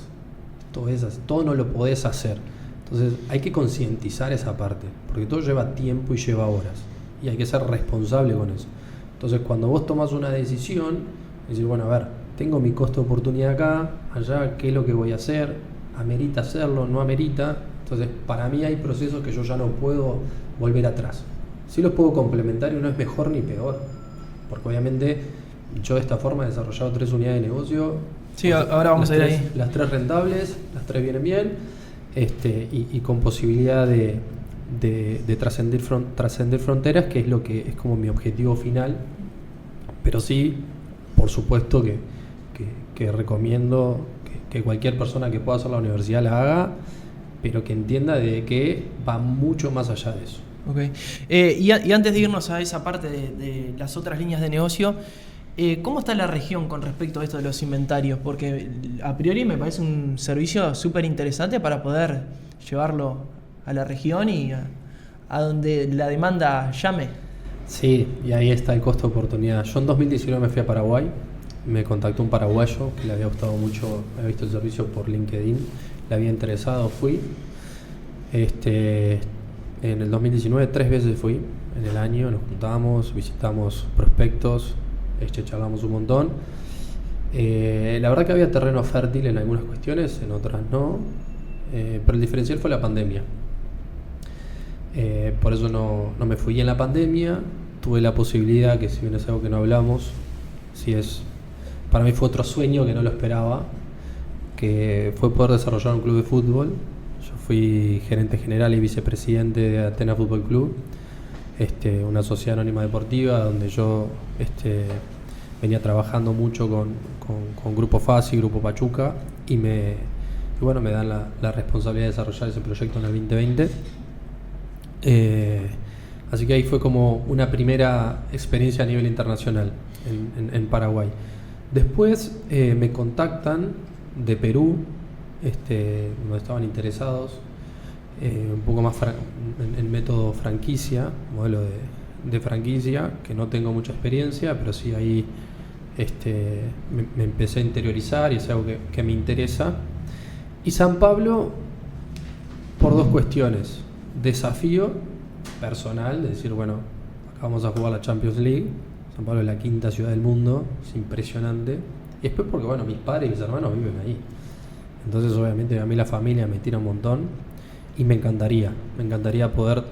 Todo no lo podés hacer. Entonces hay que concientizar esa parte, porque todo lleva tiempo y lleva horas, y hay que ser responsable con eso. Entonces, cuando vos tomás una decisión, decir, bueno, a ver, tengo mi costo de oportunidad acá, allá, ¿qué es lo que voy a hacer? ¿Amerita hacerlo? ¿No amerita? Entonces, para mí hay procesos que yo ya no puedo volver atrás. Sí los puedo complementar, y no es mejor ni peor, porque obviamente yo de esta forma he desarrollado 3 unidades de negocio.
Sí, ahora vamos a ir ahí.
Las 3 rentables, las 3 vienen bien, y con posibilidad de trascender fronteras, que es lo que es como mi objetivo final. Pero sí, por supuesto que recomiendo que cualquier persona que pueda hacer la universidad la haga, pero que entienda de que va mucho más allá de eso.
Okay. Y antes de irnos a esa parte de las otras líneas de negocio, ¿cómo está la región con respecto a esto de los inventarios? Porque a priori me parece un servicio súper interesante para poder llevarlo a la región y a donde la demanda llame.
Sí, y ahí está el costo de oportunidad. Yo en 2019 me fui a Paraguay, me contactó un paraguayo que le había gustado mucho, había visto el servicio por LinkedIn, le había interesado, fui. En el 2019 3 veces fui en el año, nos juntamos, visitamos prospectos, charlamos un montón. La verdad que había terreno fértil en algunas cuestiones, en otras no, pero el diferencial fue la pandemia. Por eso no me fui. En la pandemia tuve la posibilidad, que si bien es algo que no hablamos, para mí fue otro sueño que no lo esperaba, que fue poder desarrollar un club de fútbol. Yo fui gerente general y vicepresidente de Atenas Fútbol Club, una sociedad anónima deportiva donde yo venía trabajando mucho con Grupo FASI, Grupo Pachuca, y me dan la responsabilidad de desarrollar ese proyecto en el 2020. Así que ahí fue como una primera experiencia a nivel internacional en Paraguay. Después me contactan de Perú, donde estaban interesados, un poco más en método franquicia, modelo de franquicia, que no tengo mucha experiencia, pero sí ahí me empecé a interiorizar, y es algo que me interesa. Y San Pablo, por 2 cuestiones: desafío personal, de decir, bueno, acá vamos a jugar la Champions League. San Pablo es la 5ª ciudad del mundo, es impresionante. Y después porque, bueno, mis padres y mis hermanos viven ahí. Entonces, obviamente, a mí la familia me tira un montón, y me encantaría poder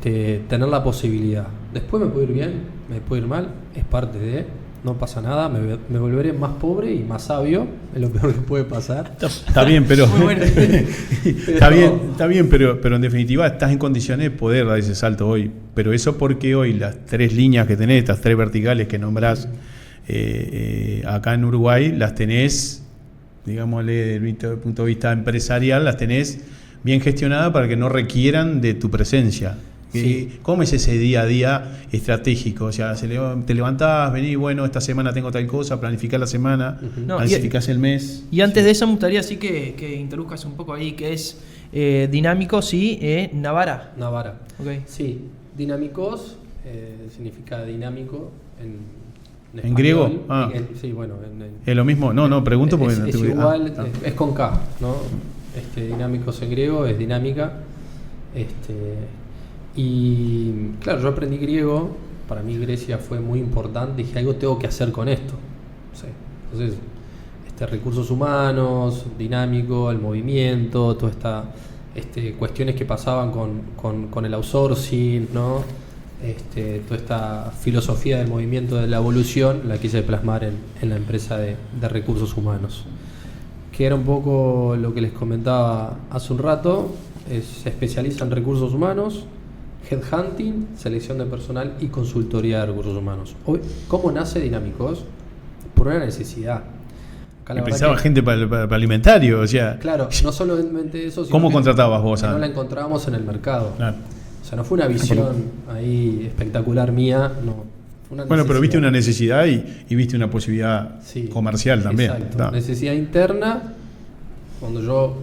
tener la posibilidad. Después me puede ir bien, me puede ir mal, es parte de... No pasa nada, me volveré más pobre y más sabio, es lo peor que puede pasar.
Está bien, pero
muy bueno.
está bien, pero en definitiva estás en condiciones de poder dar ese salto hoy. Pero eso porque hoy las 3 líneas que tenés, estas 3 verticales que nombrás acá en Uruguay, las tenés, digámosle, desde el punto de vista empresarial, las tenés bien gestionadas para que no requieran de tu presencia. Sí. ¿Cómo es ese día a día estratégico? O sea, te levantás, venís, bueno, esta semana tengo tal cosa, planificás la semana, planificás el mes.
Y antes de eso me gustaría así que introduzcas un poco ahí, que es dinámicos y Navara.
Navara.
Okay.
Sí, dinámicos significa dinámico
en griego.
Sí, bueno.
¿Es lo mismo? No, pregunto porque no
es igual, es con K, ¿no? Dinámicos en griego es dinámica. Y claro, yo aprendí griego, para mí Grecia fue muy importante, dije, algo tengo que hacer con esto. Sí. Entonces, recursos humanos, dinámico, el movimiento, todas estas cuestiones que pasaban con el outsourcing, ¿no? Toda esta filosofía del movimiento de la evolución la quise plasmar en la empresa de recursos humanos, que era un poco lo que les comentaba hace un rato. Se especializa en recursos humanos, headhunting, selección de personal y consultoría de recursos humanos. Hoy, ¿cómo nace Dinámicos? Por una necesidad.
Pensaba gente para alimentario, o sea.
Claro, no solamente eso, sino
¿cómo contratabas vos?
Que no la encontrábamos en el mercado.
Claro.
O sea, no fue una visión ahí espectacular mía, no.
Bueno, pero viste una necesidad y viste una posibilidad comercial también.
Exacto. No. Necesidad interna. Cuando yo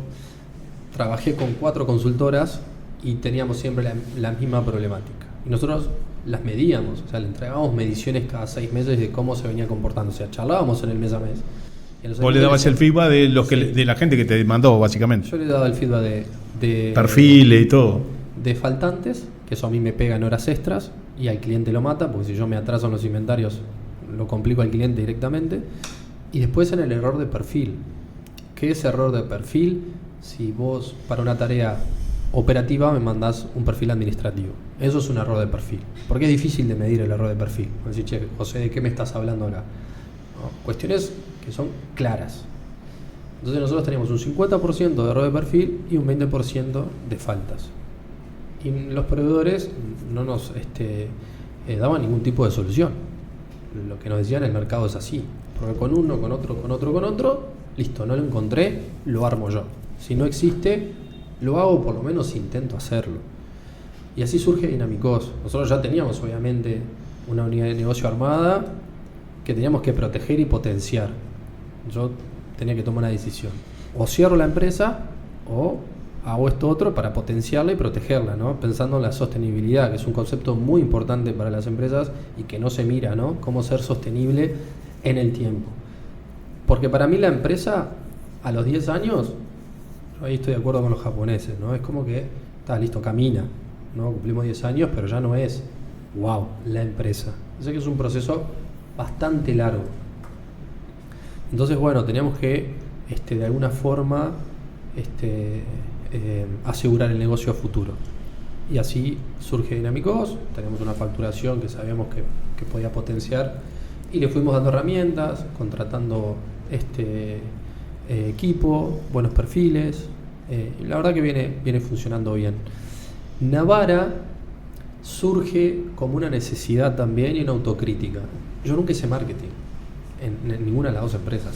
trabajé con 4 consultoras y teníamos siempre la misma problemática. Y nosotros las medíamos, o sea, le entregábamos mediciones cada 6 meses de cómo se venía comportando. O sea, charlábamos en el mes a mes.
Vos le dabas el feedback de la gente que te mandó, básicamente.
Yo le daba el feedback de
perfiles y todo.
De faltantes, que eso a mí me pega en horas extras y al cliente lo mata, porque si yo me atraso en los inventarios lo complico al cliente directamente. Y después en el error de perfil. ¿Qué es error de perfil? Si vos para una tarea operativa me mandás un perfil administrativo. Eso es un error de perfil. Porque es difícil de medir el error de perfil. Decir, che, José, ¿de qué me estás hablando acá? No, cuestiones que son claras. Entonces nosotros teníamos un 50% de error de perfil y un 20% de faltas. Y los proveedores no nos daban ningún tipo de solución. Lo que nos decían, el mercado es así. Porque con uno, con otro, listo, no lo encontré, lo armo yo. Si no existe, lo hago, por lo menos intento hacerlo. Y así surge Dinámicos. Nosotros ya teníamos, obviamente, una unidad de negocio armada que teníamos que proteger y potenciar. Yo tenía que tomar una decisión. O cierro la empresa o hago esto otro para potenciarla y protegerla, ¿no? Pensando en la sostenibilidad, que es un concepto muy importante para las empresas y que no se mira, ¿no? Cómo ser sostenible en el tiempo. Porque para mí la empresa, a los 10 años, ahí estoy de acuerdo con los japoneses, ¿no? Es como que está listo, camina, ¿no? Cumplimos 10 años, pero ya no es, wow, la empresa. Sé que es un proceso bastante largo. Entonces, bueno, teníamos que, de alguna forma, asegurar el negocio a futuro. Y así surge Dinámicos, tenemos una facturación que sabíamos que podía potenciar y le fuimos dando herramientas, contratando equipo, buenos perfiles, y la verdad que viene funcionando bien. Navarra surge como una necesidad también y una autocrítica. Yo nunca hice marketing en ninguna de las 2 empresas.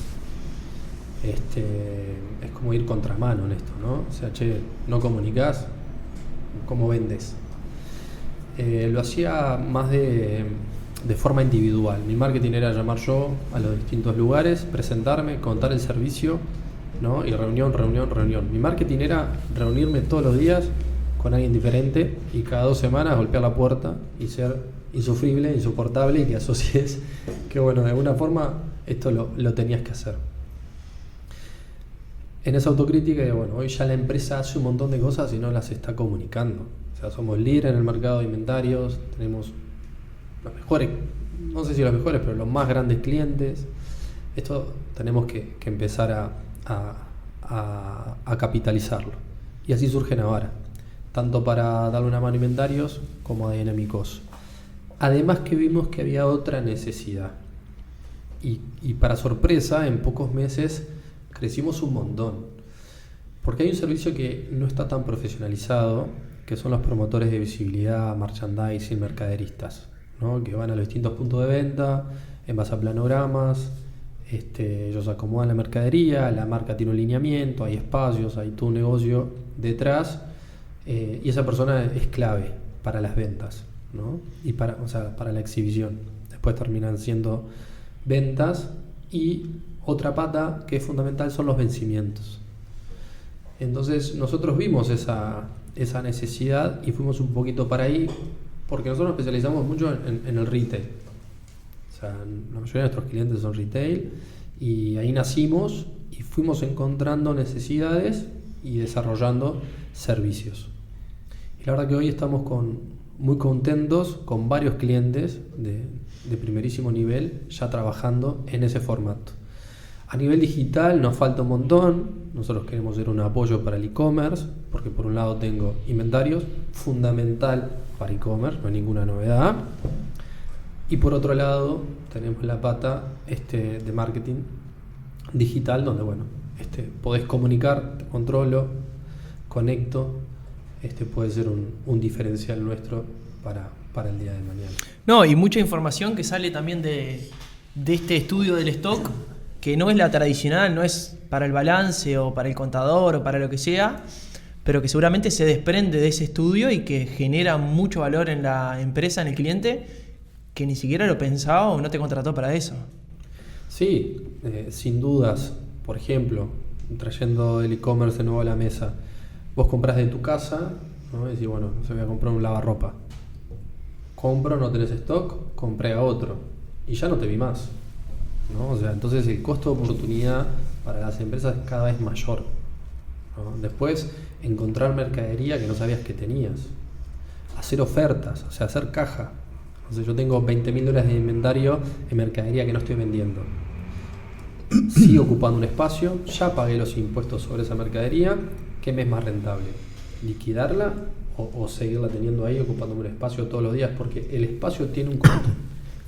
Es como ir contramano en esto, ¿no? O sea, che, no comunicás, ¿cómo vendes? Lo hacía más de forma individual. Mi marketing era llamar yo a los distintos lugares, presentarme, contar el servicio, ¿no? Y reunión. Mi marketing era reunirme todos los días con alguien diferente y cada 2 semanas golpear la puerta y ser insufrible, insoportable y que asocies que, bueno, de alguna forma esto lo tenías que hacer. En esa autocrítica, bueno, hoy ya la empresa hace un montón de cosas y no las está comunicando. O sea, somos líderes en el mercado de inventarios, tenemos los mejores, no sé si los mejores, pero los más grandes clientes. Esto tenemos que empezar a capitalizarlo. Y así surge Navarra, tanto para darle una mano a inventarios como a Dinámicos. Además que vimos que había otra necesidad. Y para sorpresa, en pocos meses crecimos un montón. Porque hay un servicio que no está tan profesionalizado, que son los promotores de visibilidad, merchandising, mercaderistas, ¿no? Que van a los distintos puntos de venta, en base a planogramas, ellos acomodan la mercadería, la marca tiene un lineamiento, hay espacios, hay todo un negocio detrás, y esa persona es clave para las ventas, ¿no? Y para la exhibición. Después terminan siendo ventas, y otra pata que es fundamental son los vencimientos. Entonces nosotros vimos esa necesidad y fuimos un poquito para ahí, porque nosotros nos especializamos mucho en el retail. O sea, la mayoría de nuestros clientes son retail, y ahí nacimos y fuimos encontrando necesidades y desarrollando servicios. Y la verdad que hoy estamos muy contentos con varios clientes de primerísimo nivel ya trabajando en ese formato. A nivel digital nos falta un montón. Nosotros queremos ser un apoyo para el e-commerce, porque por un lado tengo inventarios, fundamental para e-commerce, no hay ninguna novedad. Y por otro lado tenemos la pata de marketing digital, donde bueno, podés comunicar, te controlo, conecto, puede ser un diferencial nuestro para el día de mañana.
No, y mucha información que sale también de este estudio del stock, que no es la tradicional, no es para el balance o para el contador o para lo que sea, pero que seguramente se desprende de ese estudio y que genera mucho valor en la empresa, en el cliente, que ni siquiera lo pensaba o no te contrató para eso.
Sí, sin dudas. Por ejemplo, trayendo el e-commerce de nuevo a la mesa, vos compras de tu casa, ¿no? Y decís, bueno, se voy a comprar un lavarropa. Compro, no tenés stock, compré a otro y ya no te vi más, ¿no? O sea, entonces el costo de oportunidad para las empresas es cada vez mayor, ¿no? Después, encontrar mercadería que no sabías que tenías, hacer ofertas, o sea, hacer caja. O sea, yo tengo $20.000 de inventario en mercadería que no estoy vendiendo. Sigo ocupando un espacio, ya pagué los impuestos sobre esa mercadería. ¿Qué me es más rentable? ¿Liquidarla o seguirla teniendo ahí ocupando un espacio todos los días? Porque el espacio tiene un costo.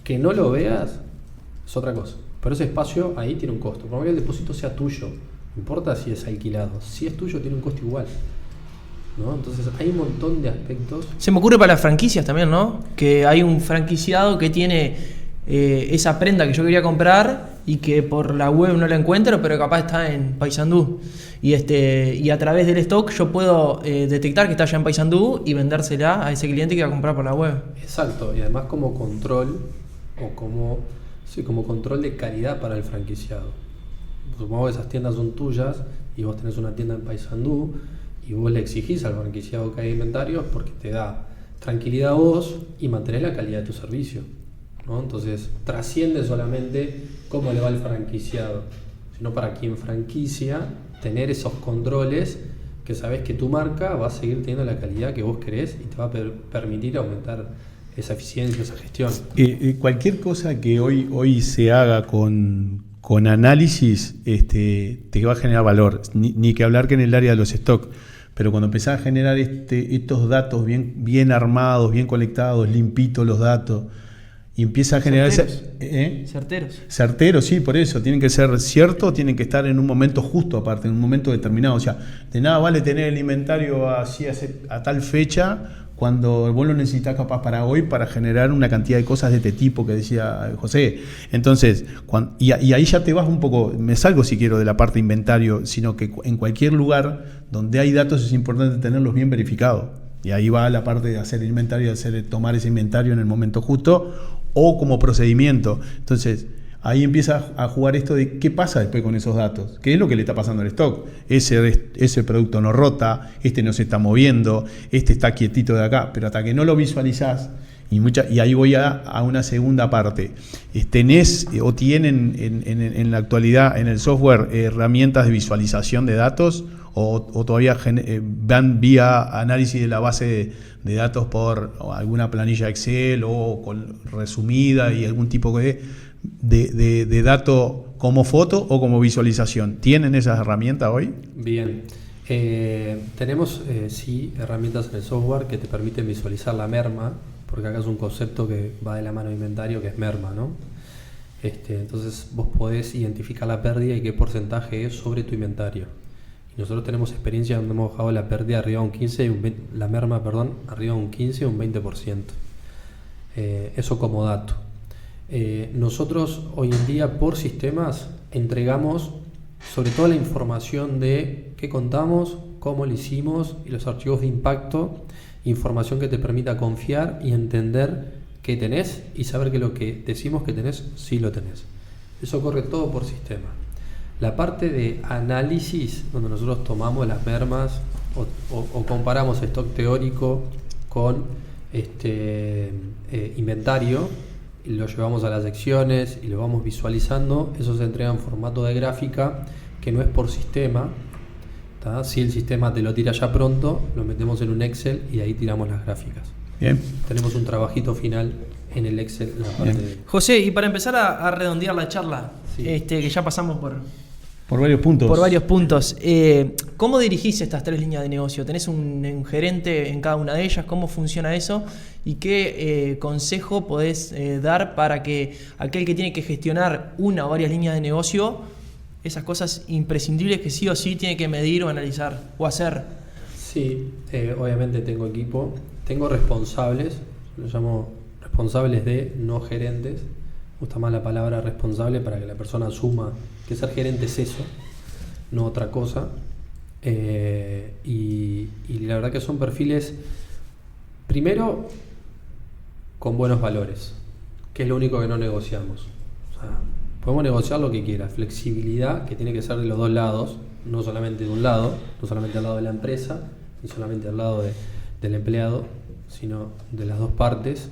Que no lo veas es otra cosa. Pero ese espacio ahí tiene un costo. Por más que el depósito sea tuyo, no importa si es alquilado. Si es tuyo, tiene un costo igual, ¿no? Entonces hay un montón de aspectos.
Se me ocurre para las franquicias también, ¿no? Que hay un franquiciado que tiene esa prenda que yo quería comprar y que por la web no la encuentro, pero capaz está en Paysandú. Y a través del stock yo puedo detectar que está allá en Paysandú y vendérsela a ese cliente que va a comprar por la web.
Exacto, y además como control o como control de calidad para el franquiciado. Supongamos que esas tiendas son tuyas y vos tenés una tienda en Paysandú y vos le exigís al franquiciado que haya inventarios porque te da tranquilidad a vos y mantenés la calidad de tu servicio, ¿no? Entonces trasciende solamente cómo le va al franquiciado, sino para quien franquicia tener esos controles que sabes que tu marca va a seguir teniendo la calidad que vos querés y te va a permitir aumentar esa eficiencia, esa gestión.
Cualquier cosa que hoy se haga con análisis te va a generar valor, ni que hablar que en el área de los stocks. Pero cuando empezás a generar estos datos bien armados, bien colectados, limpitos los datos, y empieza a generar... Certeros, sí, por eso. Tienen que ser ciertos, tienen que estar en un momento justo aparte, en un momento determinado. O sea, de nada vale tener el inventario así a tal fecha cuando vos lo necesitas capaz para hoy para generar una cantidad de cosas de este tipo que decía José. Entonces, y ahí ya te vas un poco, me salgo si quiero de la parte de inventario, sino que en cualquier lugar donde hay datos es importante tenerlos bien verificados. Y ahí va la parte de hacer el inventario, tomar ese inventario en el momento justo o como procedimiento. Entonces, ahí empieza a jugar esto de qué pasa después con esos datos. ¿Qué es lo que le está pasando al stock? Ese producto no rota, no se está moviendo, está quietito de acá. Pero hasta que no lo visualizás, y ahí voy a una segunda parte. ¿Tenés o tienen en la actualidad en el software herramientas de visualización de datos? ¿O todavía van vía análisis de la base de datos por alguna planilla Excel o resumida y algún tipo de dato como foto o como visualización? ¿Tienen esas herramientas hoy?
Bien. Tenemos, sí, herramientas en el software que te permiten visualizar la merma, porque acá es un concepto que va de la mano de inventario, que es merma, ¿no? Entonces vos podés identificar la pérdida y qué porcentaje es sobre tu inventario. Nosotros tenemos experiencia donde hemos bajado la pérdida arriba de un 15 la merma, arriba de un 15 o un 20%. Eso como dato. Nosotros hoy en día por sistemas entregamos sobre todo la información de qué contamos, cómo lo hicimos y los archivos de impacto, información que te permita confiar y entender qué tenés y saber que lo que decimos que tenés, sí lo tenés. Eso corre todo por sistema. La parte de análisis, donde nosotros tomamos las mermas o comparamos stock teórico con inventario, y lo llevamos a las secciones y lo vamos visualizando, eso se entrega en formato de gráfica que no es por sistema. ¿Tá? Si el sistema te lo tira ya pronto, lo metemos en un Excel y ahí tiramos las gráficas. Bien. Tenemos un trabajito final en el Excel.
José, y para empezar a redondear la charla, sí, que ya pasamos por
varios puntos.
Por varios puntos. ¿Cómo dirigís estas 3 líneas de negocio? ¿Tenés un gerente en cada una de ellas? ¿Cómo funciona eso? ¿Y qué consejo podés dar para que aquel que tiene que gestionar una o varias líneas de negocio, esas cosas imprescindibles que sí o sí tiene que medir o analizar o hacer?
Sí, obviamente tengo equipo, tengo responsables, lo llamo responsables no gerentes. Me gusta más la palabra responsable para que la persona asuma que ser gerente es eso, no otra cosa. Y la verdad que son perfiles, primero, con buenos valores, que es lo único que no negociamos. O sea, podemos negociar lo que quieras, flexibilidad, que tiene que ser de los dos lados, no solamente de un lado, no solamente al lado de la empresa, ni solamente al lado del empleado, sino de las dos partes.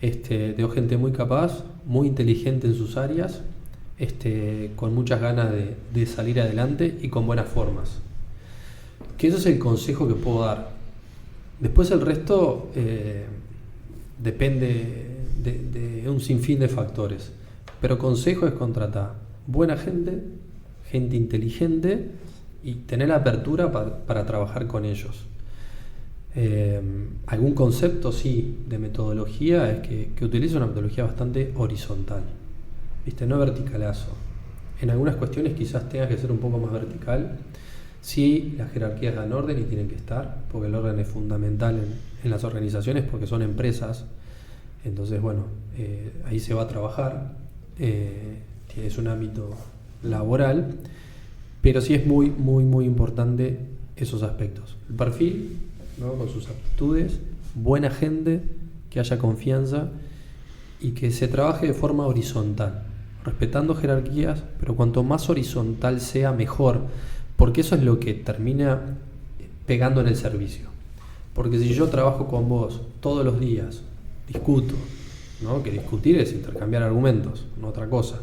Tengo gente muy capaz, muy inteligente en sus áreas, con muchas ganas de salir adelante y con buenas formas. Que eso es el consejo que puedo dar. Después el resto depende de un sinfín de factores. Pero consejo es contratar buena gente, gente inteligente y tener la apertura para trabajar con ellos. Algún concepto, sí, de metodología es que utilizo una metodología bastante horizontal, ¿viste? No verticalazo. En algunas cuestiones quizás tenga que ser un poco más vertical. Sí, las jerarquías dan orden y tienen que estar, porque el orden es fundamental en las organizaciones, porque son empresas. Entonces, bueno, ahí se va a trabajar. Es un ámbito laboral, pero sí es muy, muy, muy importante esos aspectos. El perfil, ¿no? Con sus aptitudes, buena gente, que haya confianza y que se trabaje de forma horizontal, respetando jerarquías, pero cuanto más horizontal sea, mejor, porque eso es lo que termina pegando en el servicio. Porque si yo trabajo con vos todos los días, discuto, ¿no? Que discutir es intercambiar argumentos, no otra cosa.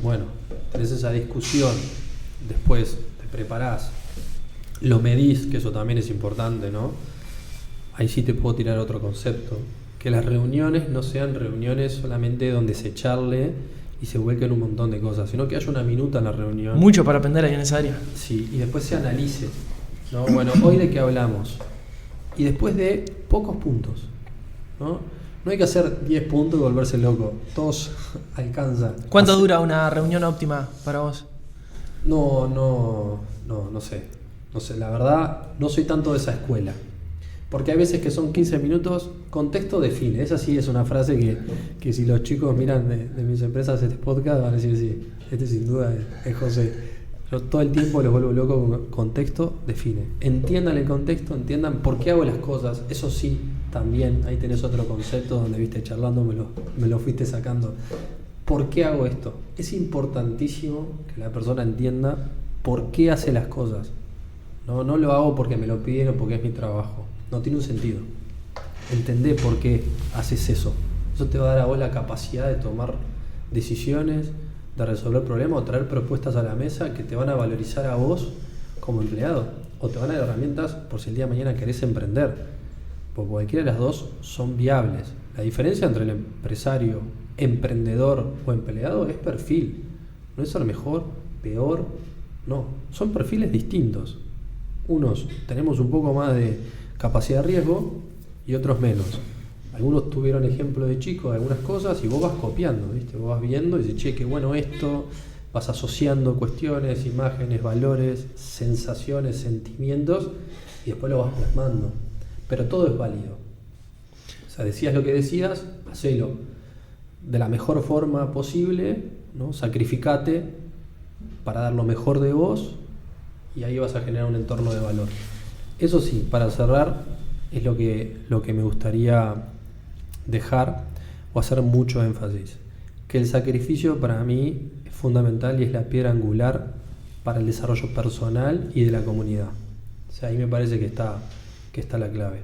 Bueno, tenés esa discusión, después te preparás, lo medís, que eso también es importante, ¿no? Ahí sí te puedo tirar otro concepto, que las reuniones no sean reuniones solamente donde se charle y se vuelquen un montón de cosas, sino que haya una minuta en la reunión.
Mucho para aprender ahí en esa área.
Sí, y después se analice, ¿no? Bueno, hoy de qué hablamos. Y después de pocos puntos, ¿no? No hay que hacer 10 puntos y volverse loco. Todos alcanzan.
¿Cuánto dura una reunión óptima para vos?
No sé. No sé, la verdad, no soy tanto de esa escuela. Porque hay veces que son 15 minutos, contexto define. Esa sí es una frase que si los chicos miran de mis empresas este podcast van a decir, sí, este sin duda es José. Yo todo el tiempo los vuelvo loco con contexto define. Entiendan el contexto, entiendan por qué hago las cosas. Eso sí, también, ahí tenés otro concepto donde, viste, charlando me lo fuiste sacando. ¿Por qué hago esto? Es importantísimo que la persona entienda por qué hace las cosas. No lo hago porque me lo piden o porque es mi trabajo. No tiene un sentido. Entendé por qué haces eso. Eso te va a dar a vos la capacidad de tomar decisiones, de resolver problemas o traer propuestas a la mesa que te van a valorizar a vos como empleado o te van a dar herramientas por si el día de mañana querés emprender. Porque cualquiera de las dos son viables. La diferencia entre el empresario, emprendedor o empleado es perfil. No es ser mejor, peor, no. Son perfiles distintos. Unos tenemos un poco más de capacidad de riesgo y otros menos. Algunos tuvieron ejemplo de chicos de algunas cosas y vos vas copiando, ¿viste? Vos vas viendo y dices, che, qué bueno esto, vas asociando cuestiones, imágenes, valores, sensaciones, sentimientos y después lo vas plasmando. Pero todo es válido. O sea, decías lo que decías, hacelo de la mejor forma posible, ¿no? Sacrificate para dar lo mejor de vos y ahí vas a generar un entorno de valor. Eso sí, para cerrar, es lo que me gustaría dejar o hacer mucho énfasis, que el sacrificio para mí es fundamental y es la piedra angular para el desarrollo personal y de la comunidad. O sea, ahí me parece que está la clave.